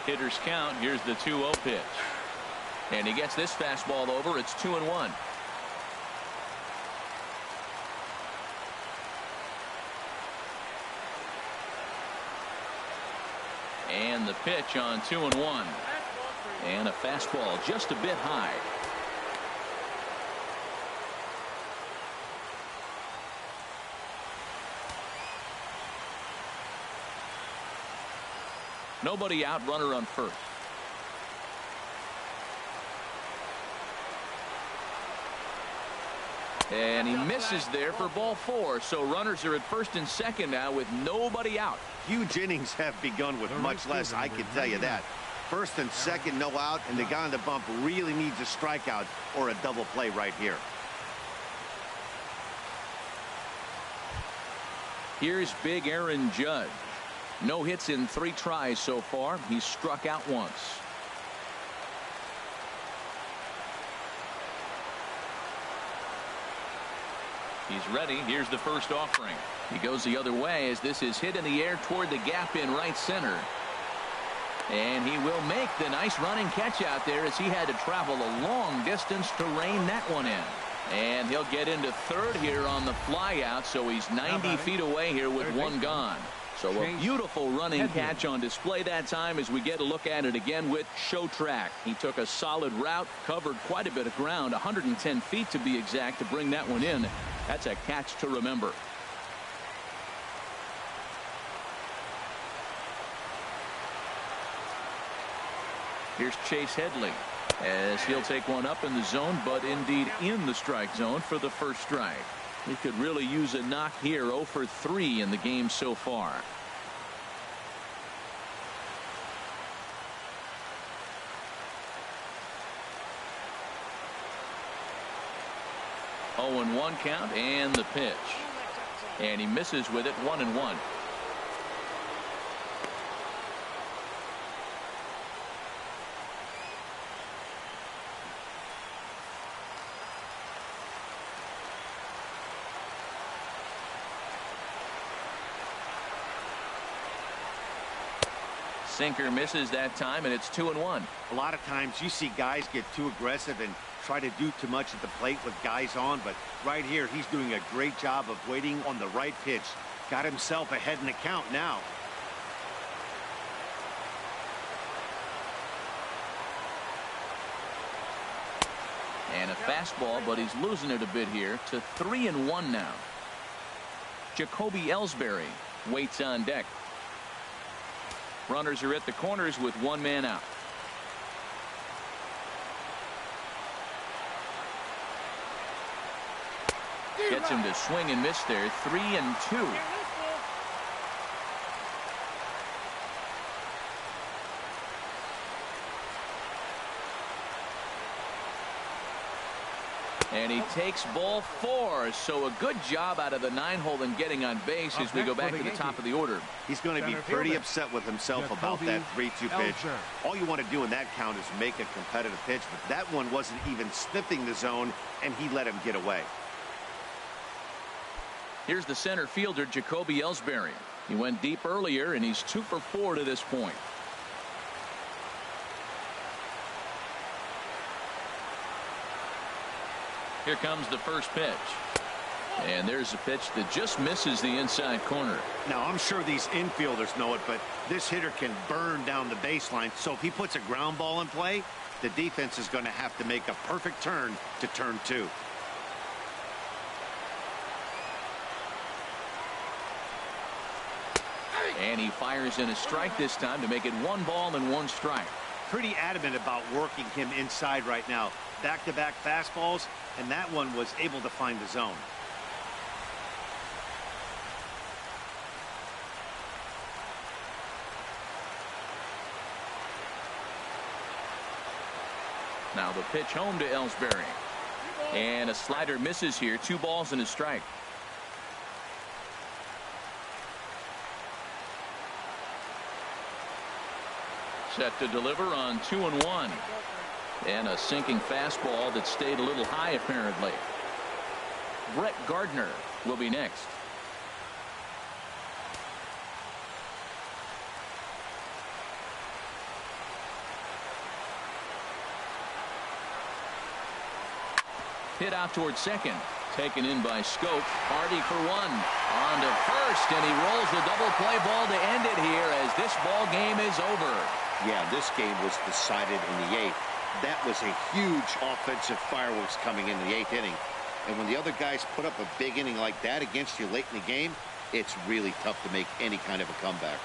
Hitters count. Here's the 2-0 pitch. And he gets this fastball over. It's 2-1. And the pitch on 2-1. And a fastball just a bit high. Nobody out, runner on first. And he misses there for ball 4. So runners are at first and second now with nobody out. Huge innings have begun with much less, I can tell you that. First and second, no out, and the guy on the bump really needs a strikeout or a double play right here. Here's big Aaron Judge. No hits in 3 tries so far. He's struck out once. He's ready. Here's the first offering. He goes the other way as this is hit in the air toward the gap in right center. And he will make the nice running catch out there as he had to travel a long distance to rein that one in. And he'll get into third here on the fly out, so he's 90 feet away here with one gone. So a beautiful running catch on display that time as we get a look at it again with Show Track. He took a solid route, covered quite a bit of ground, 110 feet to be exact, to bring that one in. That's a catch to remember. Here's Chase Headley as he'll take one up in the zone, but indeed in the strike zone for the first strike. He could really use a knock here. 0 for 3 in the game so far. Oh, and 1 count and the pitch. And he misses with it. 1-1. Sinker misses that time, and it's 2-1. A lot of times you see guys get too aggressive and try to do too much at the plate with guys on, but right here he's doing a great job of waiting on the right pitch. Got himself ahead in the count now. And a fastball, but he's losing it a bit here to 3-1 now. Jacoby Ellsbury waits on deck. Runners are at the corners with 1 man out. Gets him to swing and miss there. 3-2. And he takes ball 4. So a good job out of the 9-hole in getting on base as we go back to the top of the order. He's going to be pretty upset with himself about that 3-2 pitch. All you want to do in that count is make a competitive pitch, but that one wasn't even sniffing the zone, and he let him get away. Here's the center fielder, Jacoby Ellsbury. He went deep earlier, and he's 2 for 4 to this point. Here comes the first pitch. And there's a pitch that just misses the inside corner. Now, I'm sure these infielders know it, but this hitter can burn down the baseline. So if he puts a ground ball in play, the defense is going to have to make a perfect turn to turn 2. And he fires in a strike this time to make it 1 ball and 1 strike. Pretty adamant about working him inside right now. Back-to-back fastballs, and that one was able to find the zone. Now the pitch home to Ellsbury. And a slider misses here. 2 balls and a strike. Set to deliver on 2-1. And a sinking fastball that stayed a little high apparently. Brett Gardner will be next. Hit out towards second. Taken in by Scope. Hardy for 1. On to first, and he rolls the double play ball to end it here as this ball game is over. Yeah, this game was decided in the 8th. That was a huge offensive fireworks coming in the 8th inning. And when the other guys put up a big inning like that against you late in the game, it's really tough to make any kind of a comeback.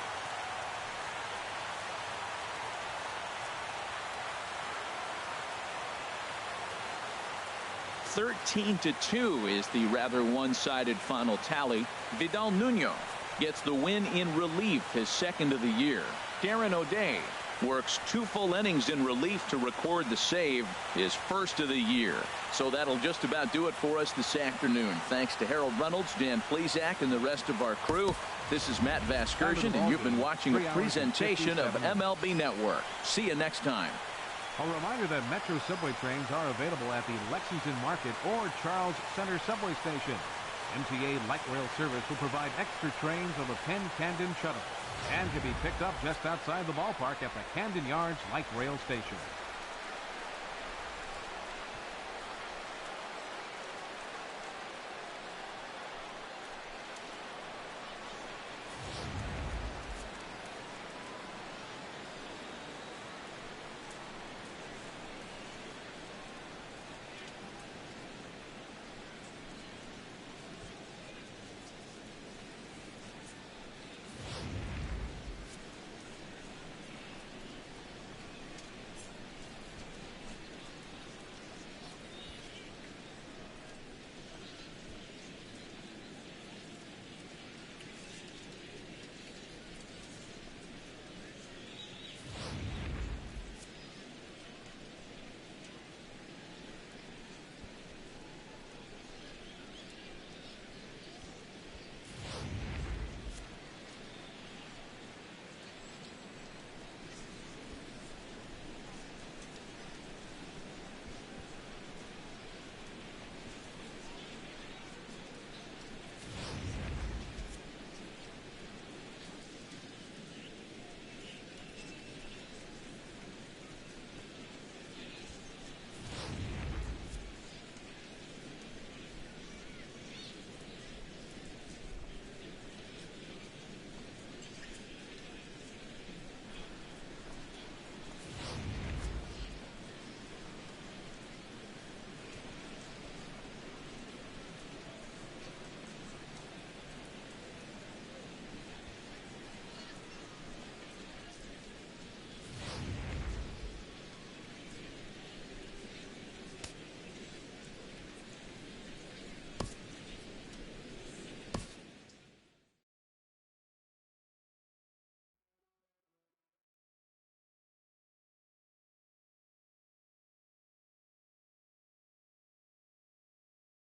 (13-2) is the rather one-sided final tally. Vidal Nuno gets the win in relief, his 2nd of the year. Darren O'Day works 2 full innings in relief to record the save, his 1st of the year. So that'll just about do it for us this afternoon. Thanks to Harold Reynolds, Dan Plesac, and the rest of our crew. This is Matt Vasgersian, and you've been watching a presentation of MLB Network. See you next time. A reminder that Metro subway trains are available at the Lexington Market or Charles Center subway station. MTA Light Rail Service will provide extra trains on the Penn Camden Shuttle and can be picked up just outside the ballpark at the Camden Yards Light Rail Station.